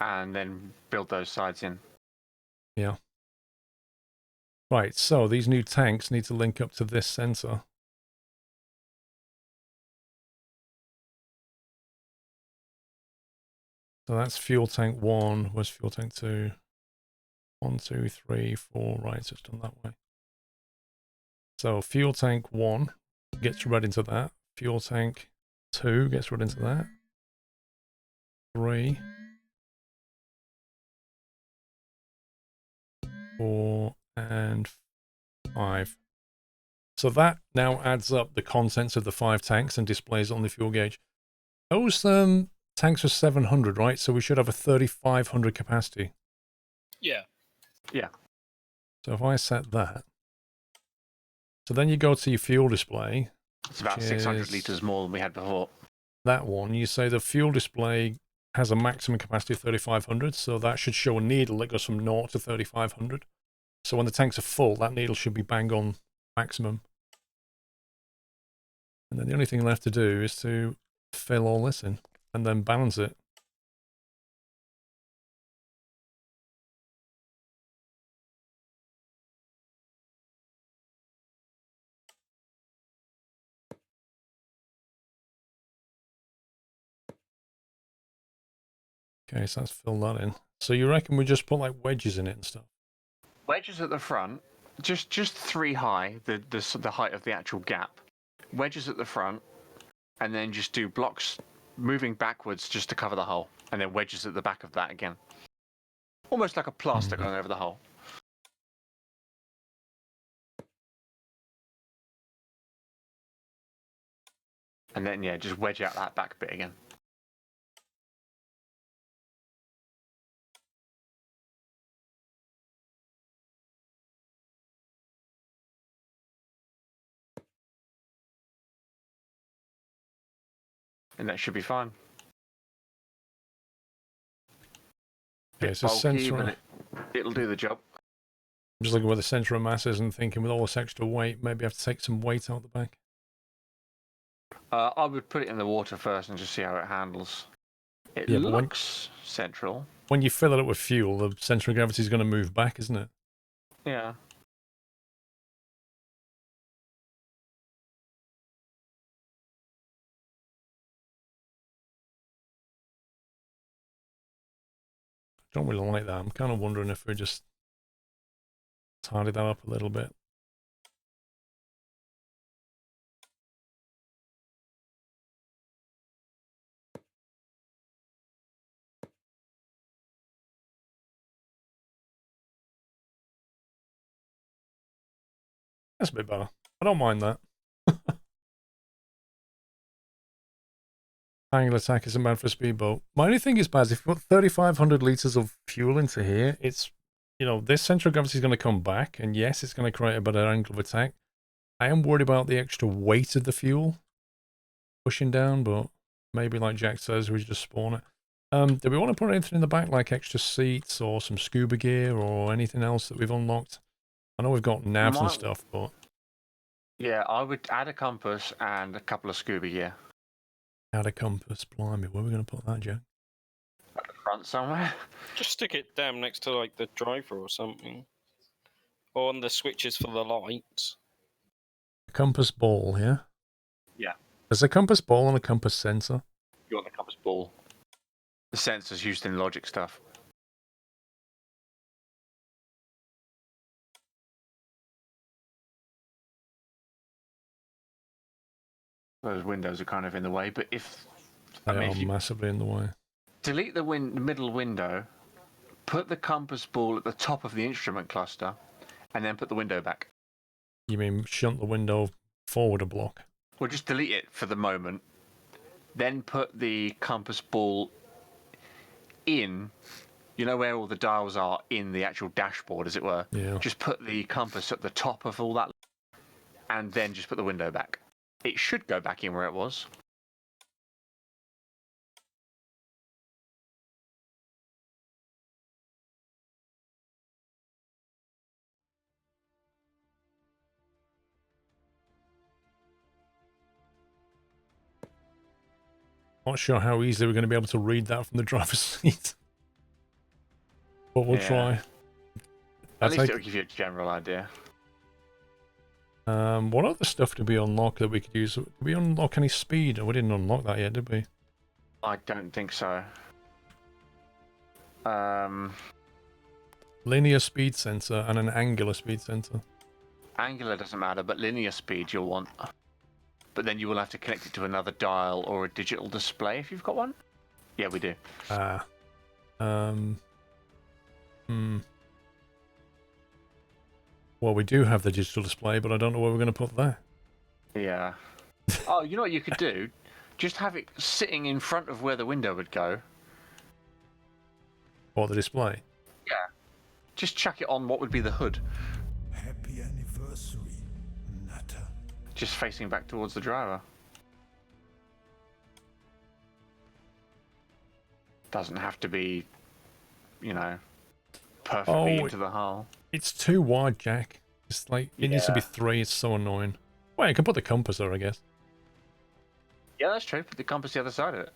And then build those sides in. Yeah. Right, so these new tanks need to link up to this sensor. So that's fuel tank 1. Where's fuel tank 2? 1, 2, 3, 4. Right, so it's done that way. So fuel tank 1 gets read into that. Fuel tank 2 gets read into that. 3, 4, and 5. So that now adds up the contents of the 5 tanks and displays it on the fuel gauge. Those tanks are 700, right? So we should have a 3,500 capacity. Yeah. Yeah. So if I set that, so then you go to your fuel display. It's about 600 litres more than we had before. That one, you say the fuel display has a maximum capacity of 3,500, so that should show a needle that goes from 0 to 3,500. So when the tanks are full, that needle should be bang on maximum. And then the only thing left to do is to fill all this in and then balance it. Okay, so let's fill that in. So you reckon we just put like wedges in it and stuff? Wedges at the front, just 3 high, the height of the actual gap. Wedges at the front, and then just do blocks moving backwards just to cover the hole, and then wedges at the back of that again. Almost like a plaster going over the hole. And then, yeah, just wedge out that back bit again. And that should be fine. Okay, Bit so bulky, central. but it'll do the job. I'm just looking where the center of mass is and thinking with all this extra weight, maybe I have to take some weight out the back. I would put it in the water first and just see how it handles. It Yeah, but looks central. when you fill it up with fuel, the center of gravity is going to move back, isn't it? Yeah. Don't really like that. I'm kind of wondering if we just tidy that up a little bit. That's a bit better. I don't mind that. Angle attack isn't bad for a speedboat. My only thing is bad is if you put 3,500 liters of fuel into here, it's, you know, this center of gravity is going to come back, and yes, it's going to create a better angle of attack. I am worried about the extra weight of the fuel pushing down, but maybe like Jack says, we just spawn it. Do we want to put anything in the back, like extra seats or some scuba gear or anything else that we've unlocked? I know we've got navs and stuff, but... Yeah, I would add a compass and a couple of scuba gear. Add a compass, blimey, where are we going to put that, Jack? At the front somewhere. Just stick it down next to like the driver or something, or on the switches for the lights. A compass ball, yeah? Yeah. There's a compass ball and a compass sensor. You want the compass ball. The sensor's used in logic stuff. Those windows are kind of in the way, but if They are massively in the way. delete the middle window, put the compass ball at the top of the instrument cluster, and then put the window back. You mean shunt the window forward a block? Well, just delete it for the moment. Then put the compass ball in, you know where all the dials are in the actual dashboard, as it were? Yeah. Just put the compass at the top of all that, and then just put the window back. It should go back in where it was. Not sure how easily we're going to be able to read that from the driver's seat. But we'll try. At least it'll give you a general idea. What other stuff did we unlock that we could use? Did we unlock any speed? We didn't unlock that yet, did we? I don't think so. Linear speed sensor and an angular speed sensor. Angular doesn't matter, but linear speed you'll want. But then you will have to connect it to another dial or a digital display if you've got one. Yeah, we do. Well, we do have the digital display, but I don't know where we're going to put that. Yeah. Oh, you know what you could do? Just have it sitting in front of where the window would go. Or the display. Yeah. Just chuck it on what would be the hood. Happy anniversary, Nutter. Just facing back towards the driver. Doesn't have to be, you know, perfectly into the hull. It's too wide, Jack. It's like, it needs to be 3, it's so annoying. Well, you can put the compass there, I guess. Yeah, that's true. Put the compass the other side of it.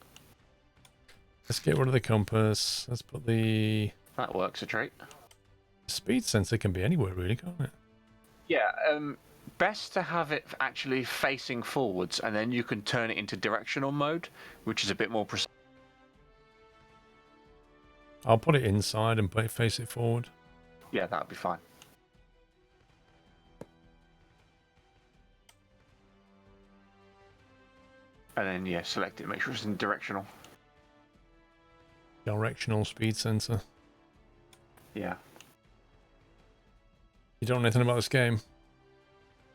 Let's get rid of the compass. Let's put the... That works a treat. Speed sensor can be anywhere, really, can't it? Yeah, best to have it actually facing forwards, and then you can turn it into directional mode, which is a bit more precise. I'll put it inside and face it forward. Yeah, that'll be fine. And then, yeah, select it, make sure it's in directional. Directional speed sensor. Yeah. You don't know anything about this game?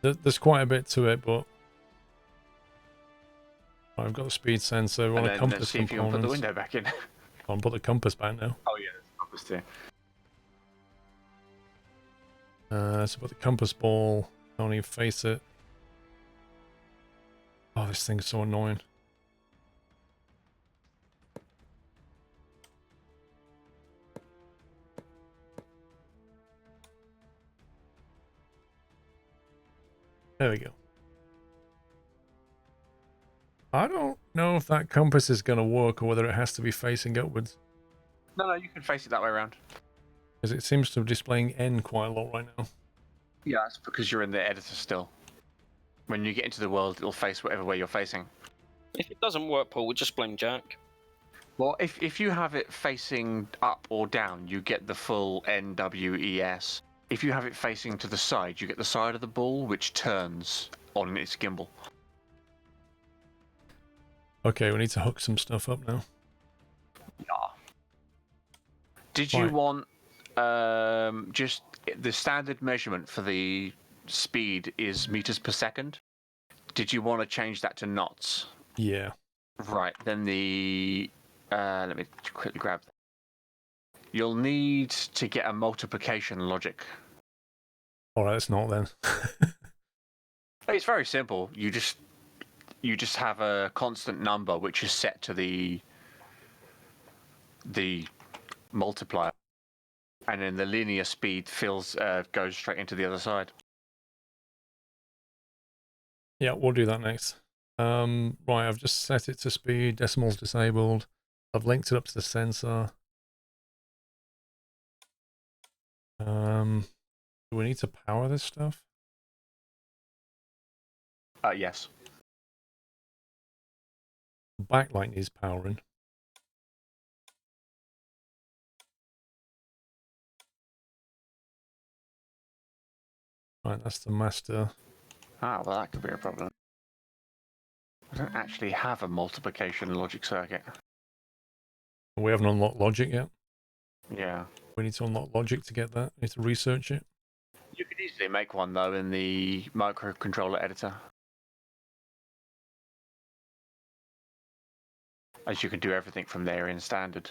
There's quite a bit to it, but... I've got the speed sensor, we want a compass see if you can put the component. window back in. I'll put the compass back now. Oh yeah, there's a compass too. So put the compass ball, don't even face it. Oh, this thing's so annoying. There we go. I don't know if that compass is going to work or whether it has to be facing upwards. No, you can face it that way around. Because it seems to be displaying N quite a lot right now. Yeah, that's because you're in the editor still. When you get into the world, it'll face whatever way you're facing. If it doesn't work, Paul, we'll just blame Jack. Well, if you have it facing up or down, you get the full NWES. If you have it facing to the side, you get the side of the ball, which turns on its gimbal. Okay, we need to hook some stuff up now. Yeah. Did you want just the standard measurement for the speed is meters per second? Did you want to change that to knots? Yeah. Right, then the... let me quickly grab that. You'll need to get a multiplication logic. Alright, it's not then. It's very simple. You just have a constant number which is set to the multiplier, and then the linear speed goes straight into the other side. Yeah, we'll do that next. Right, I've just set it to speed, decimals disabled. I've linked it up to the sensor. Do we need to power this stuff? Yes. The backlight needs powering. Right, that's the master. Ah, well, that could be a problem. I don't actually have a multiplication logic circuit. We haven't unlocked logic yet. Yeah. We need to unlock logic to get that. We need to research it. You could easily make one, though, in the microcontroller editor. As you can do everything from there in standard.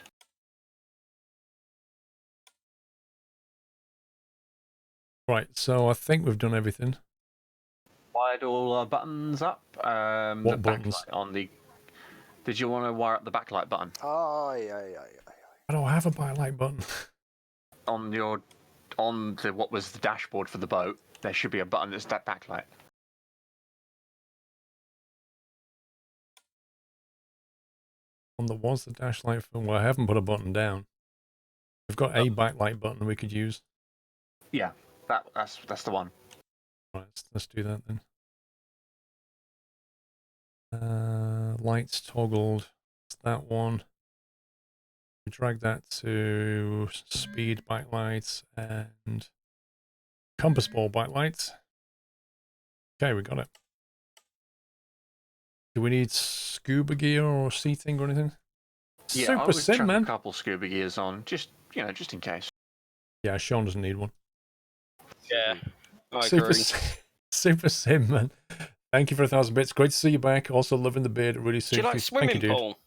Right, so I think we've done everything. Wired all our buttons up. What buttons? On the... Did you want to wire up the backlight button? I don't have a backlight button. On what was the dashboard for the boat, there should be a button that's that backlight. On the was the dash light for... Well, I haven't put a button down. We've got a backlight button we could use. Yeah, that's the one. Right, let's do that then. Lights toggled. It's that one. We drag that to speed backlights and compass ball backlights. Okay, we got it. Do we need scuba gear or seating or anything? Yeah, Super I would sim, chuck man. a couple scuba gears on, just in case. Yeah, Sean doesn't need one. Yeah, I Super, agree. super sim, man. Thank you for 1,000 bits. Great to see you back. Also loving the beard. It really Do suits you like you. swimming, Thank you, dude. Paul?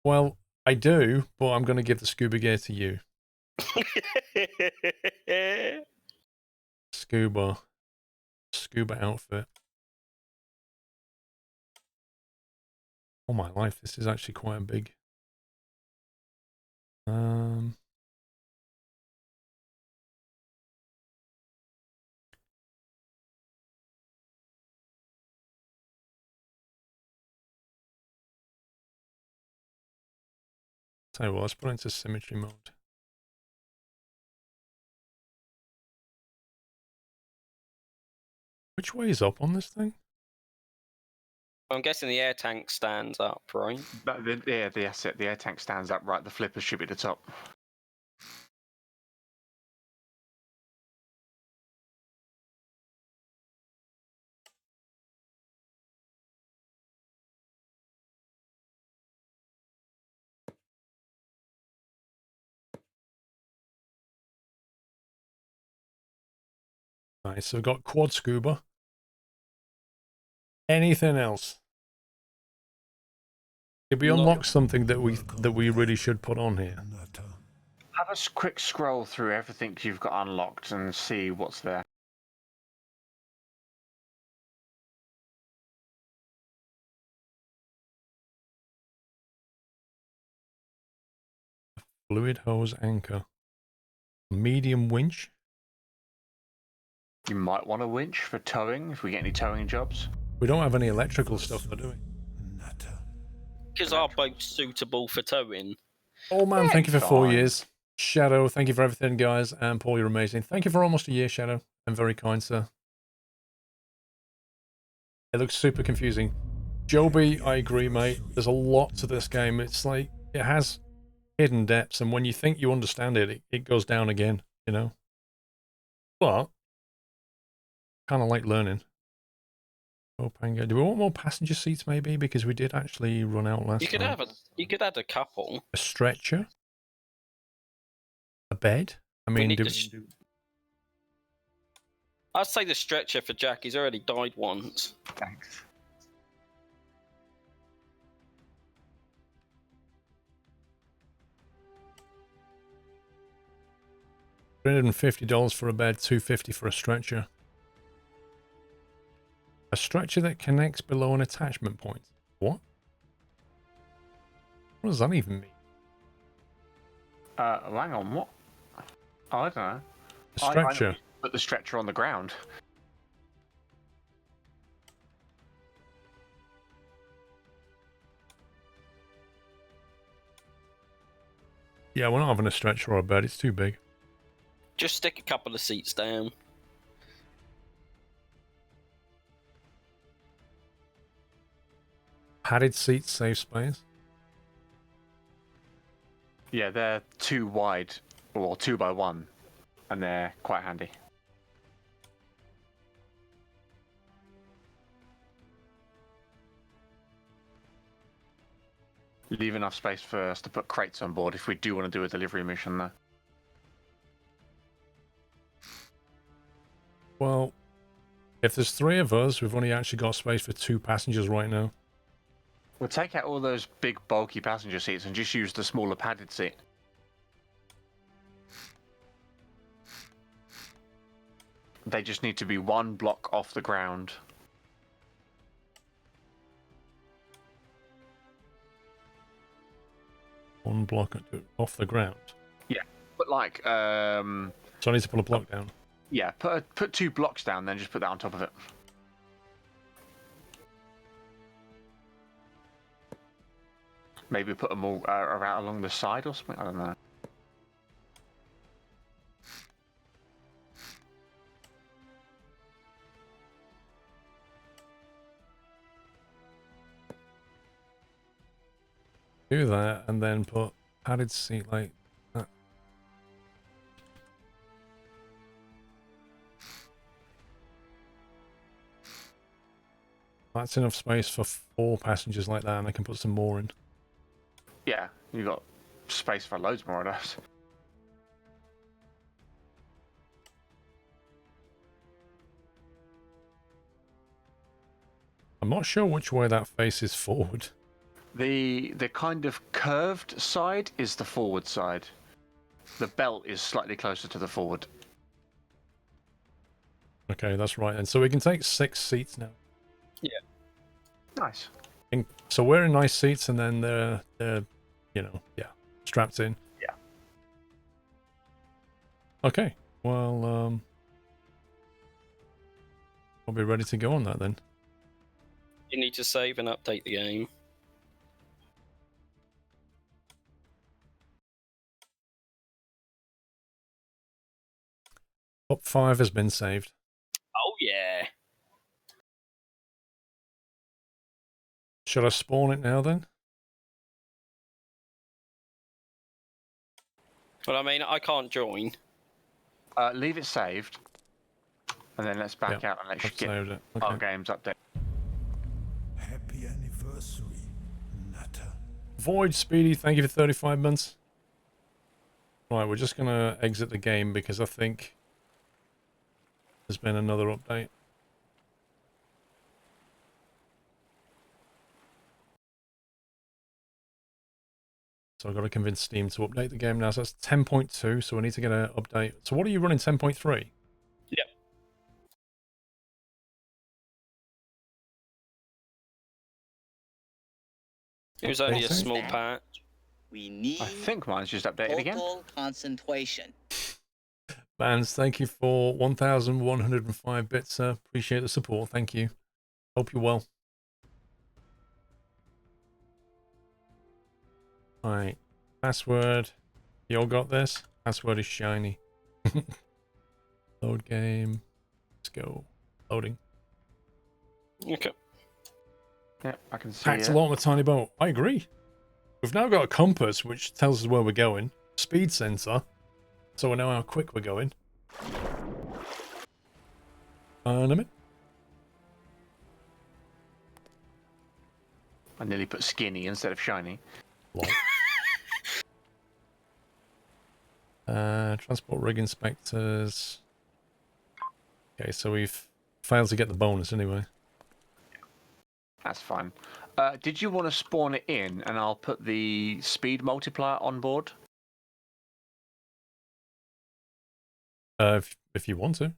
Well, I do, but I'm going to give the scuba gear to you. Scuba outfit. Oh my life, this is actually quite a big. Tell you what, let's put it into symmetry mode. Which way is up on this thing? I'm guessing the air tank stands up, right? Yeah, that's it. The air tank stands up right. The flippers should be at the top. Nice. So we've got quad scuba. Anything else? Did we unlock something that we really should put on here? Nutter. Have a quick scroll through everything you've got unlocked and see what's there. Fluid hose anchor. Medium winch. You might want a winch for towing if we get any towing jobs. We don't have any electrical stuff, though, do we? Nutter. Is our boat suitable for towing? Oh man, Yeah, thank you for 4 fine. years. Shadow, thank you for everything, guys. And Paul, you're amazing. Thank you for almost a year, Shadow. I'm very kind, sir. It looks super confusing. Joby, I agree, mate. There's a lot to this game. It's like, it has hidden depths, and when you think you understand it, it goes down again, you know? But, kind of like learning. Oh, Panga. Do we want more passenger seats, maybe? Because we did actually run out last time. You could add a couple. A stretcher? A bed? I mean, I'd say the stretcher for Jack. He's already died once. Thanks. $350 for a bed, $250 for a stretcher. A stretcher that connects below an attachment point. What? What does that even mean? Hang on, what? Oh, I don't know. A stretcher. I put the stretcher on the ground. Yeah, we're not having a stretcher or a bed. It's too big. Just stick a couple of seats down. Padded seats save space. Yeah, they're too wide, or 2 by 1, and they're quite handy. Leave enough space for us to put crates on board if we do want to do a delivery mission there. Well, if there's 3 of us, we've only actually got space for 2 passengers right now. We'll take out all those big bulky passenger seats and just use the smaller padded seat. They just need to be 1 block off the ground. One block off the ground. Yeah, but like, So I need to pull a block down. yeah, put 2 blocks down, then just put that on top of it. Maybe put them all around along the side or something. I don't know. Do that and then put padded seat like that. That's enough space for 4 passengers like that, and I can put some more in. Yeah, you got space for loads more of those. I'm not sure which way that faces forward. The kind of curved side is the forward side. The belt is slightly closer to the forward. Okay, that's right. And so we can take 6 seats now. Yeah. Nice. So we're in nice seats, and then they're you know, yeah, strapped in. Yeah. Okay. Well, I'll be ready to go on that then. You need to save and update the game. Top 5 has been saved. Oh yeah. Should I spawn it now then? Well, I mean, I can't join. Leave it saved, and then let's back out and let's I've get saved it. our Okay. games update. Happy anniversary, Nutter. Void Speedy, thank you for 35 months. Right, we're just gonna exit the game because I think there's been another update. So I've got to convince Steam to update the game now. So that's 10.2, so we need to get an update. So what are you running, 10.3? Yep. It was only a Updating? small patch. We need I think mine's just updated again. total concentration. Vans, thank you for 1,105 bits, sir. Appreciate the support. Thank you. Hope you're well. Right. Password. You all got this? Password is shiny. Load game. Let's go. Loading. Okay. Yeah, I can see Packed it. a lot on a tiny boat. I agree. We've now got a compass which tells us where we're going. Speed sensor. So we know how quick we're going. Limit. I nearly put skinny instead of shiny. Lol. Transport rig inspectors. Okay, so we've failed to get the bonus anyway. That's fine. Did you want to spawn it in, and I'll put the speed multiplier on board? If you want to.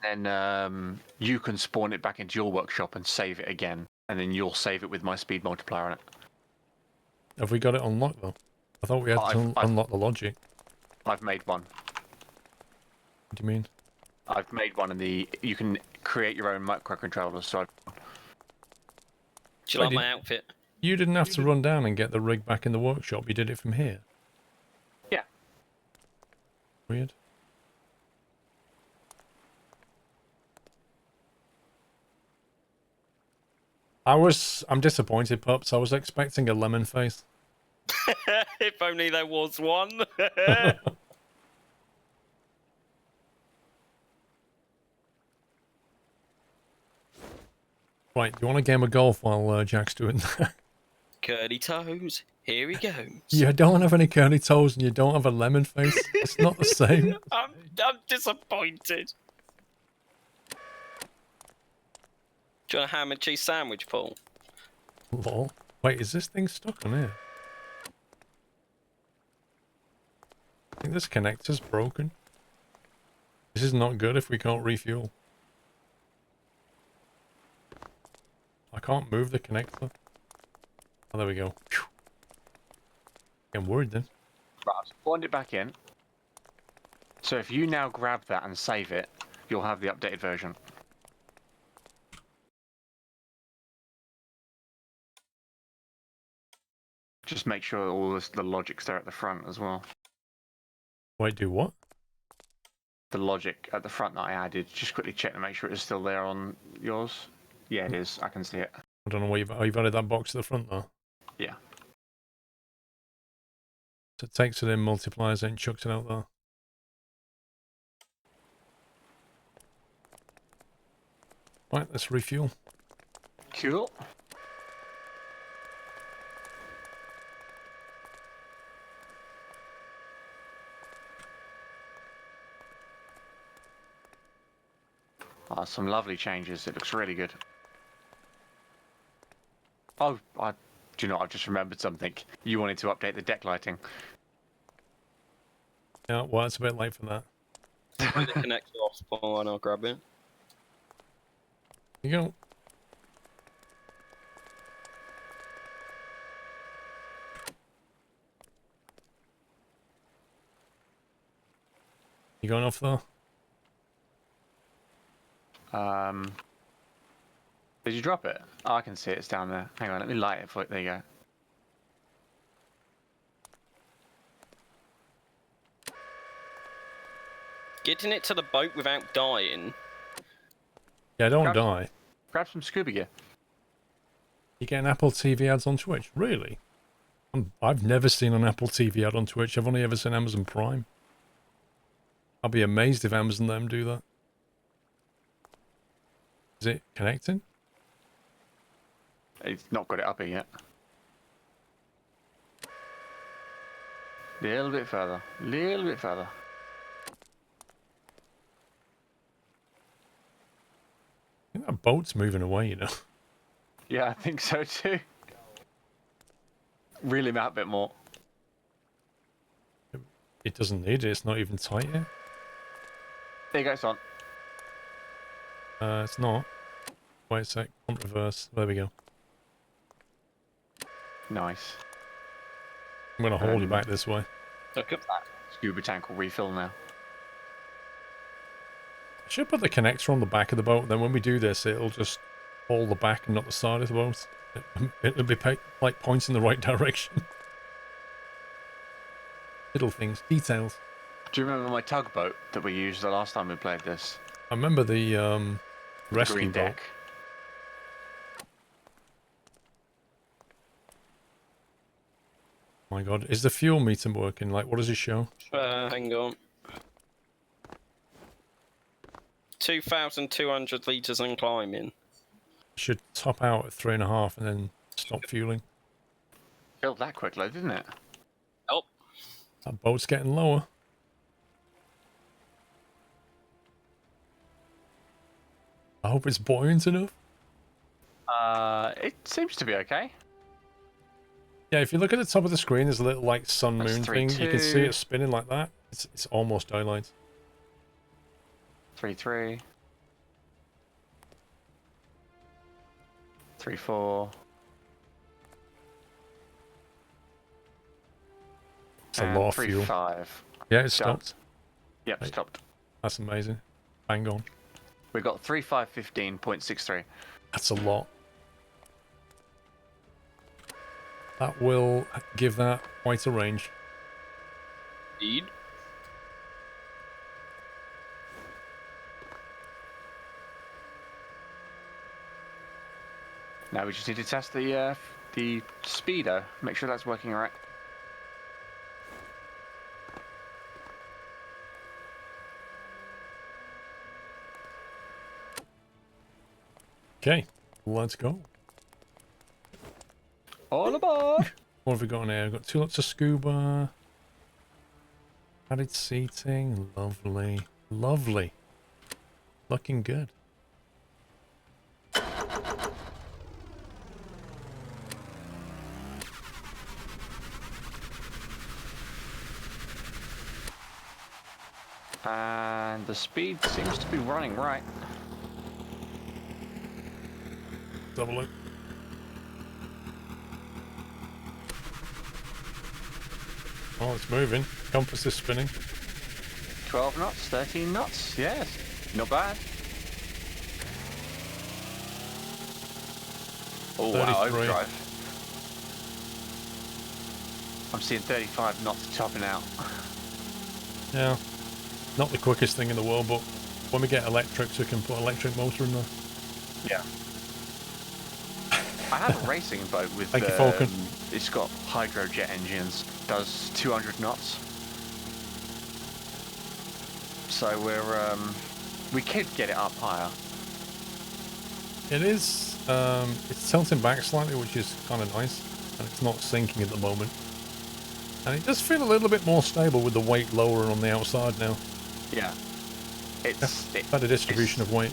And then you can spawn it back into your workshop and save it again, and then you'll save it with my speed multiplier on it. Have we got it unlocked though? I thought we had to unlock the logic. I've made one. What do you mean? I've made one, and you can create your own microcontrollers. So Do you like my outfit? You didn't have to run down and get the rig back in the workshop. You did it from here. yeah, Weird. I'm disappointed, Pups. I was expecting a lemon face. If only there was one. Right, do you want a game of golf while Jack's doing that? Curly toes. Here he goes. You don't have any curly toes and you don't have a lemon face. It's not the same. I'm disappointed. Do you want a ham and cheese sandwich, Paul? Lol. Wait, is this thing stuck on here? I think this connector's broken. This is not good if we can't refuel. I can't move the connector. Oh, there we go. Phew. I'm worried then. right, I've spawned it back in. So if you now grab that and save it, you'll have the updated version. Just make sure all the logic's there at the front as well. Wait, do what? The logic at the front that I added, just quickly check to make sure it's still there on yours. Yeah, it is. I can see it. I don't know why you've added that box to the front though. Yeah. So it takes it in, multiplies it, and chucks it out there. Right, let's refuel. Cool. Oh, some lovely changes. It looks really good. Oh, do you know, I've just remembered something. You wanted to update the deck lighting. Yeah, well, it's a bit late for that. Put the connector off, Paul, and I'll grab it. Here you go. You going off though? Did you drop it? Oh, I can see it. It's down there. Hang on, let me light it for you. There you go. Getting it to the boat without dying. Yeah, don't Grab- die. Grab some scuba gear. You get an Apple TV ads on Twitch? Really? I've never seen an Apple TV ad on Twitch. I've only ever seen Amazon Prime. I'll be amazed if Amazon let them do that. Is it connecting? It's not got it up here yet. Little bit further. Little bit further. think that boat's moving away, you know. Yeah, I think so too. Reel him out a bit more. It doesn't need it. It's not even tight yet. There you go, son. It's not. Wait a sec. On reverse. There we go. Nice. I'm going to hold you back this way. Look at That scuba tank will refill now. I should put the connector on the back of the boat. Then when we do this, it'll just hold the back and not the side of the boat. It'll be like pointing the right direction. Little things. Details. Do you remember my tugboat that we used the last time we played this? I remember the rescue Green boat. deck. Oh my god. Is the fuel meter working? Like, what does it show? hang on. 2,200 litres and climbing. It should top out at 3.5 and then stop fueling. Filled that quickly, didn't it? Oh, That boat's getting lower. I hope it's buoyant enough. It seems to be okay. Yeah, if you look at the top of the screen, there's a little like sun That's moon thing. You can see 3-2. it spinning like that. It's almost daylight. 3-3. 3-4. It's a lot of fuel. 3-5. Yeah, it stopped. Yep, Right. stopped. That's amazing. Bang on. We got 3-5-15.63. That's a lot. That will give that quite a range. indeed. Now we just need to test the speedo. Make sure that's working all right. Okay, let's go. All aboard! What have we got in here? We've got 2 lots of scuba. Added seating. Lovely. Lovely. Looking good. And the speed seems to be running right. Let's have a look. Oh, it's moving. Compass is spinning. 12 knots, 13 knots. Yes, not bad. Oh, wow, 33. overdrive. I'm seeing 35 knots topping out. Yeah. Not the quickest thing in the world, but when we get electrics, we can put an electric motor in there. Yeah. I have a racing boat with Thank you, Falcon. it's got hydrojet engines, does 200 knots. So we could get it up higher. It is, it's tilting back slightly, which is kind of nice, and it's not sinking at the moment. And it does feel a little bit more stable with the weight lower on the outside now. Yeah. It's Better distribution of weight.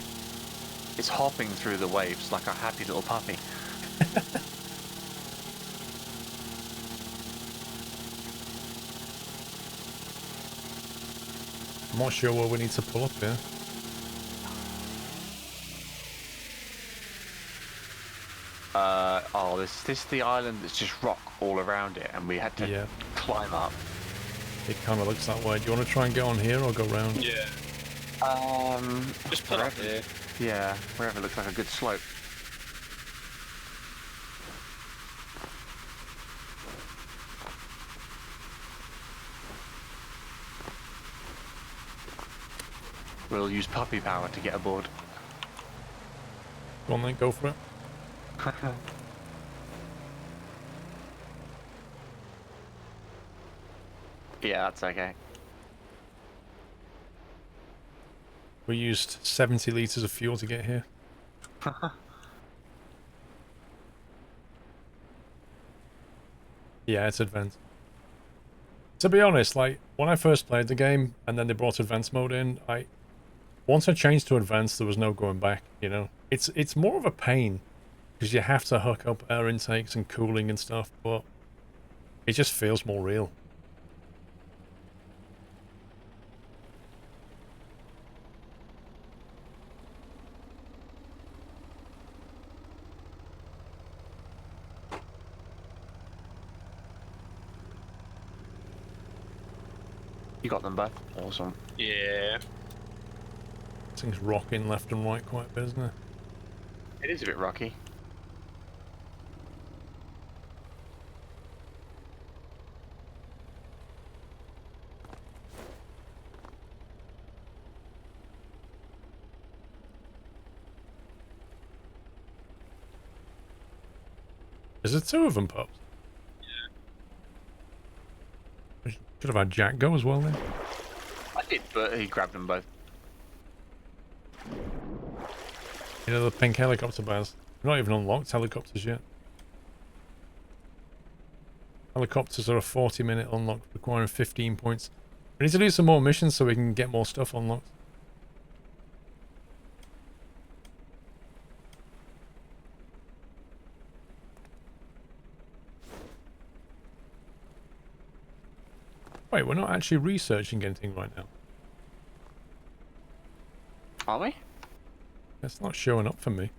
It's hopping through the waves like a happy little puppy. I'm not sure where we need to pull up here. Oh, this is the island that's just rock all around it, and we had to Yeah. climb up. It kind of looks that way. Do you want to try and get on here or go round? Yeah. Just Put up here. Yeah, wherever looks like a good slope. We'll use puppy power to get aboard. Go on then, go for it. Yeah, that's okay. We used 70 litres of fuel to get here. Yeah, it's advanced. To be honest, like, when I first played the game, and then they brought advanced mode in, once I changed to advanced, there was no going back, you know? It's more of a pain because you have to hook up air intakes and cooling and stuff, but it just feels more real. You got them both. Awesome. Yeah. This thing's rocking left and right quite a bit, isn't it? It is a bit rocky. Is there two of them, Pops? Yeah. Should have had Jack go as well then. I did, but he grabbed them both. You know the pink helicopter bars? We're not even unlocked helicopters yet. Helicopters are a 40-minute unlock requiring 15 points. We need to do some more missions so we can get more stuff unlocked. Wait, we're not actually researching anything right now. Are we? It's not showing up for me.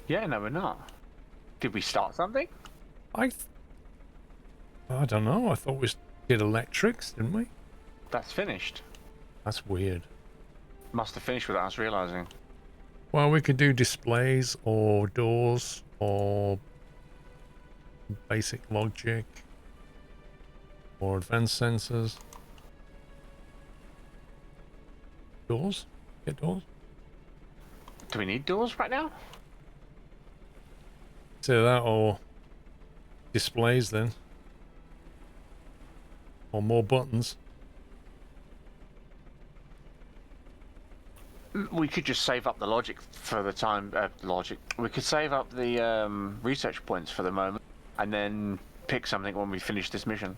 Yeah, no, we're not. Did we start something? I don't know. I thought we did electrics, didn't we? That's finished. That's weird. Must have finished without us realizing. Well, we could do displays or doors or basic logic or advanced sensors. Doors? Get doors? Do we need doors right now? Either that or displays then. Or more buttons. We could just save up the logic for the time. We could save up the research points for the moment, and then pick something when we finish this mission.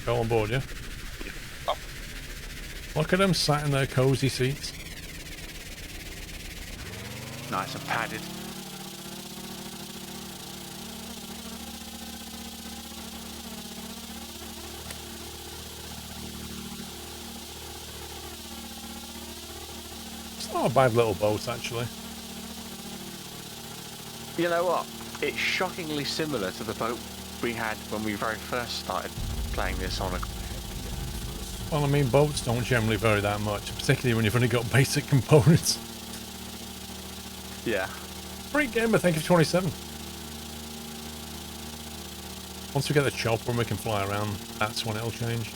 Go on board, yeah? Look at them sat in their cozy seats. Nice and padded. It's not a bad little boat, actually. You know what? It's shockingly similar to the boat we had when we very first started playing this on a... Well, I mean, boats don't generally vary that much, particularly when you've only got basic components. Yeah. Great gamer, thank you for 27. Once we get the chopper and we can fly around, that's when it'll change.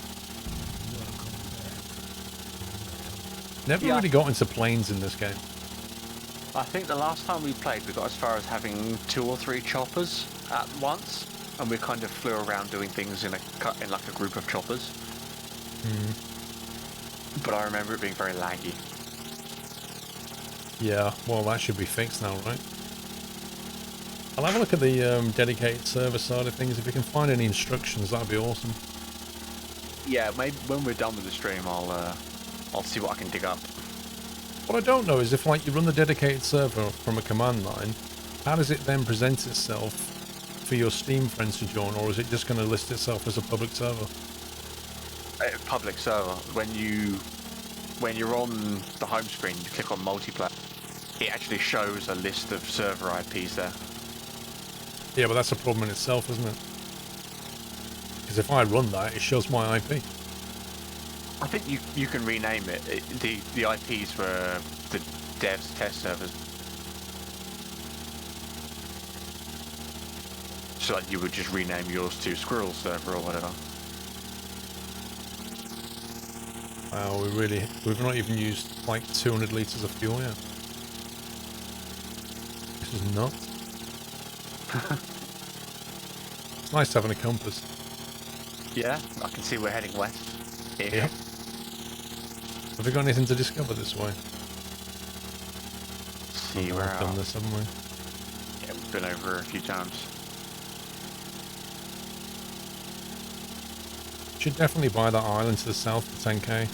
Never really got into planes in this game. I think the last time we played, we got as far as having 2 or 3 choppers at once, and we kind of flew around doing things in like a group of choppers. But I remember it being very laggy. Yeah, well, that should be fixed now, right? I'll have a look at the dedicated server side of things. If we can find any instructions, that'd be awesome. Yeah, maybe when we're done with the stream, I'll see what I can dig up. What I don't know is if, like, you run the dedicated server from a command line, how does it then present itself for your Steam friends to join, or is it just going to list itself as a public server? Public server. When you're on the home screen, you click on multiplayer. It actually shows a list of server IPs there. Yeah, but that's a problem in itself, isn't it? Because if I run that, it shows my IP. I think you can rename it. The IPs were the devs test servers. So like you would just rename yours to Squirrel server or whatever. Wow, we've not even used like 200 litres of fuel yet. This is nuts. It's nice having a compass. Yeah, I can see we're heading west. Yep. Have we got anything to discover this way? See We've where done this, haven't we? been over a few times. Should definitely buy that island to the south for 10k.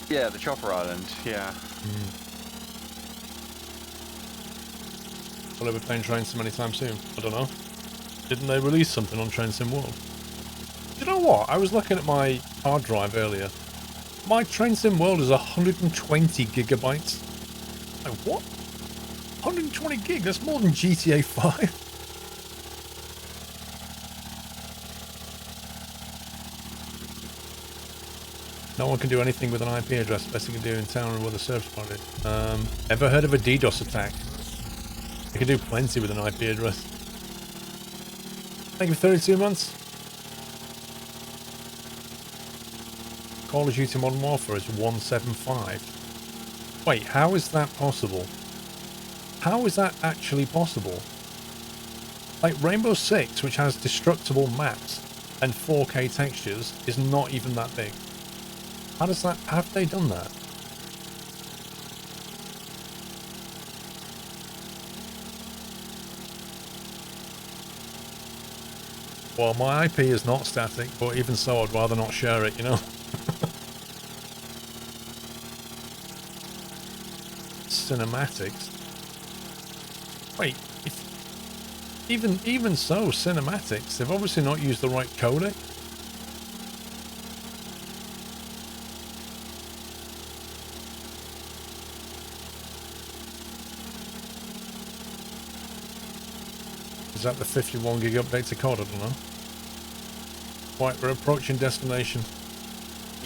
Yeah, the Chopper Island, yeah. Will I be playing Train Sim anytime soon? I don't know. Didn't they release something on Train Sim World? Do you know what? I was looking at my hard drive earlier. My Train Sim World is 120 gigabytes. Like, what? 120 gig? That's more than GTA 5. No one can do anything with an IP address. Best you can do in town or with a service provider. Ever heard of a DDoS attack? You can do plenty with an IP address. Thank you for 32 months. Call of Duty Modern Warfare is 175. Wait, how is that possible? How is that actually possible? Like Rainbow Six, which has destructible maps and 4K textures, is not even that big. How does that... Have they done that? Well, my IP is not static, but even so, I'd rather not share it, you know? Cinematics. Wait, even so, cinematics, they've obviously not used the right codec. Is that the 51 gig update to code? I don't know. Right, we're approaching destination.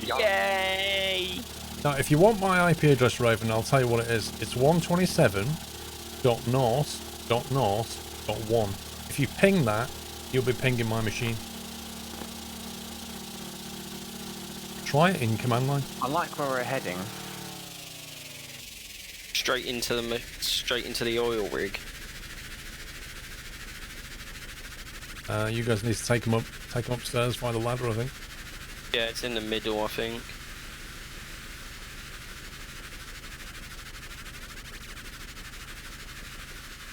Yay! Now, if you want my IP address, Raven, I'll tell you what it is. It's 127.north.north.1. If you ping that, you'll be pinging my machine. Try it in command line. I like where we're heading. Straight into the oil rig. You guys need to take them upstairs via the ladder, I think. Yeah, it's in the middle, I think.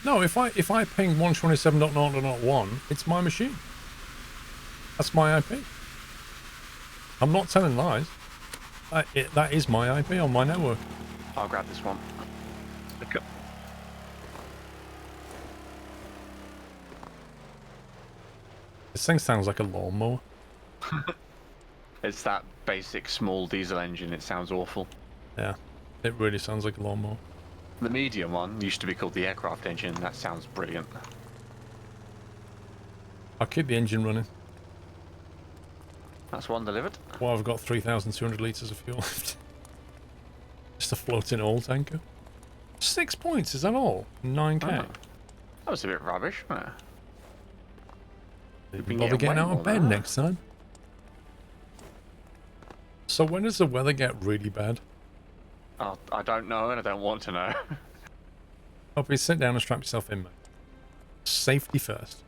No, if I ping 127.0.1, it's my machine. That's my IP. I'm not telling lies. That is my IP on my network. I'll grab this one. Okay. This thing sounds like a lawnmower. It's that basic small diesel engine. It sounds awful. Yeah, it really sounds like a lawnmower. The medium one used to be called the aircraft engine. That sounds brilliant. I'll keep the engine running. That's one delivered. Well, I've got 3,200 litres of fuel left. Just a floating oil tanker. 6 points, is that all? 9k. Oh. That was a bit rubbish, wasn't it? You've been Bother getting way out more of than bed that. next time. So when does the weather get really bad? Oh, I don't know and I don't want to know. Hope you sit down and strap yourself in, mate. Safety first.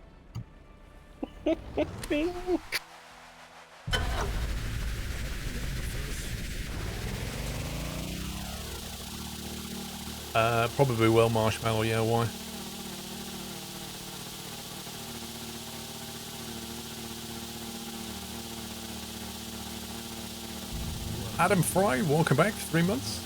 Probably will marshmallow, yeah, why? Adam Fry, welcome back, 3 months.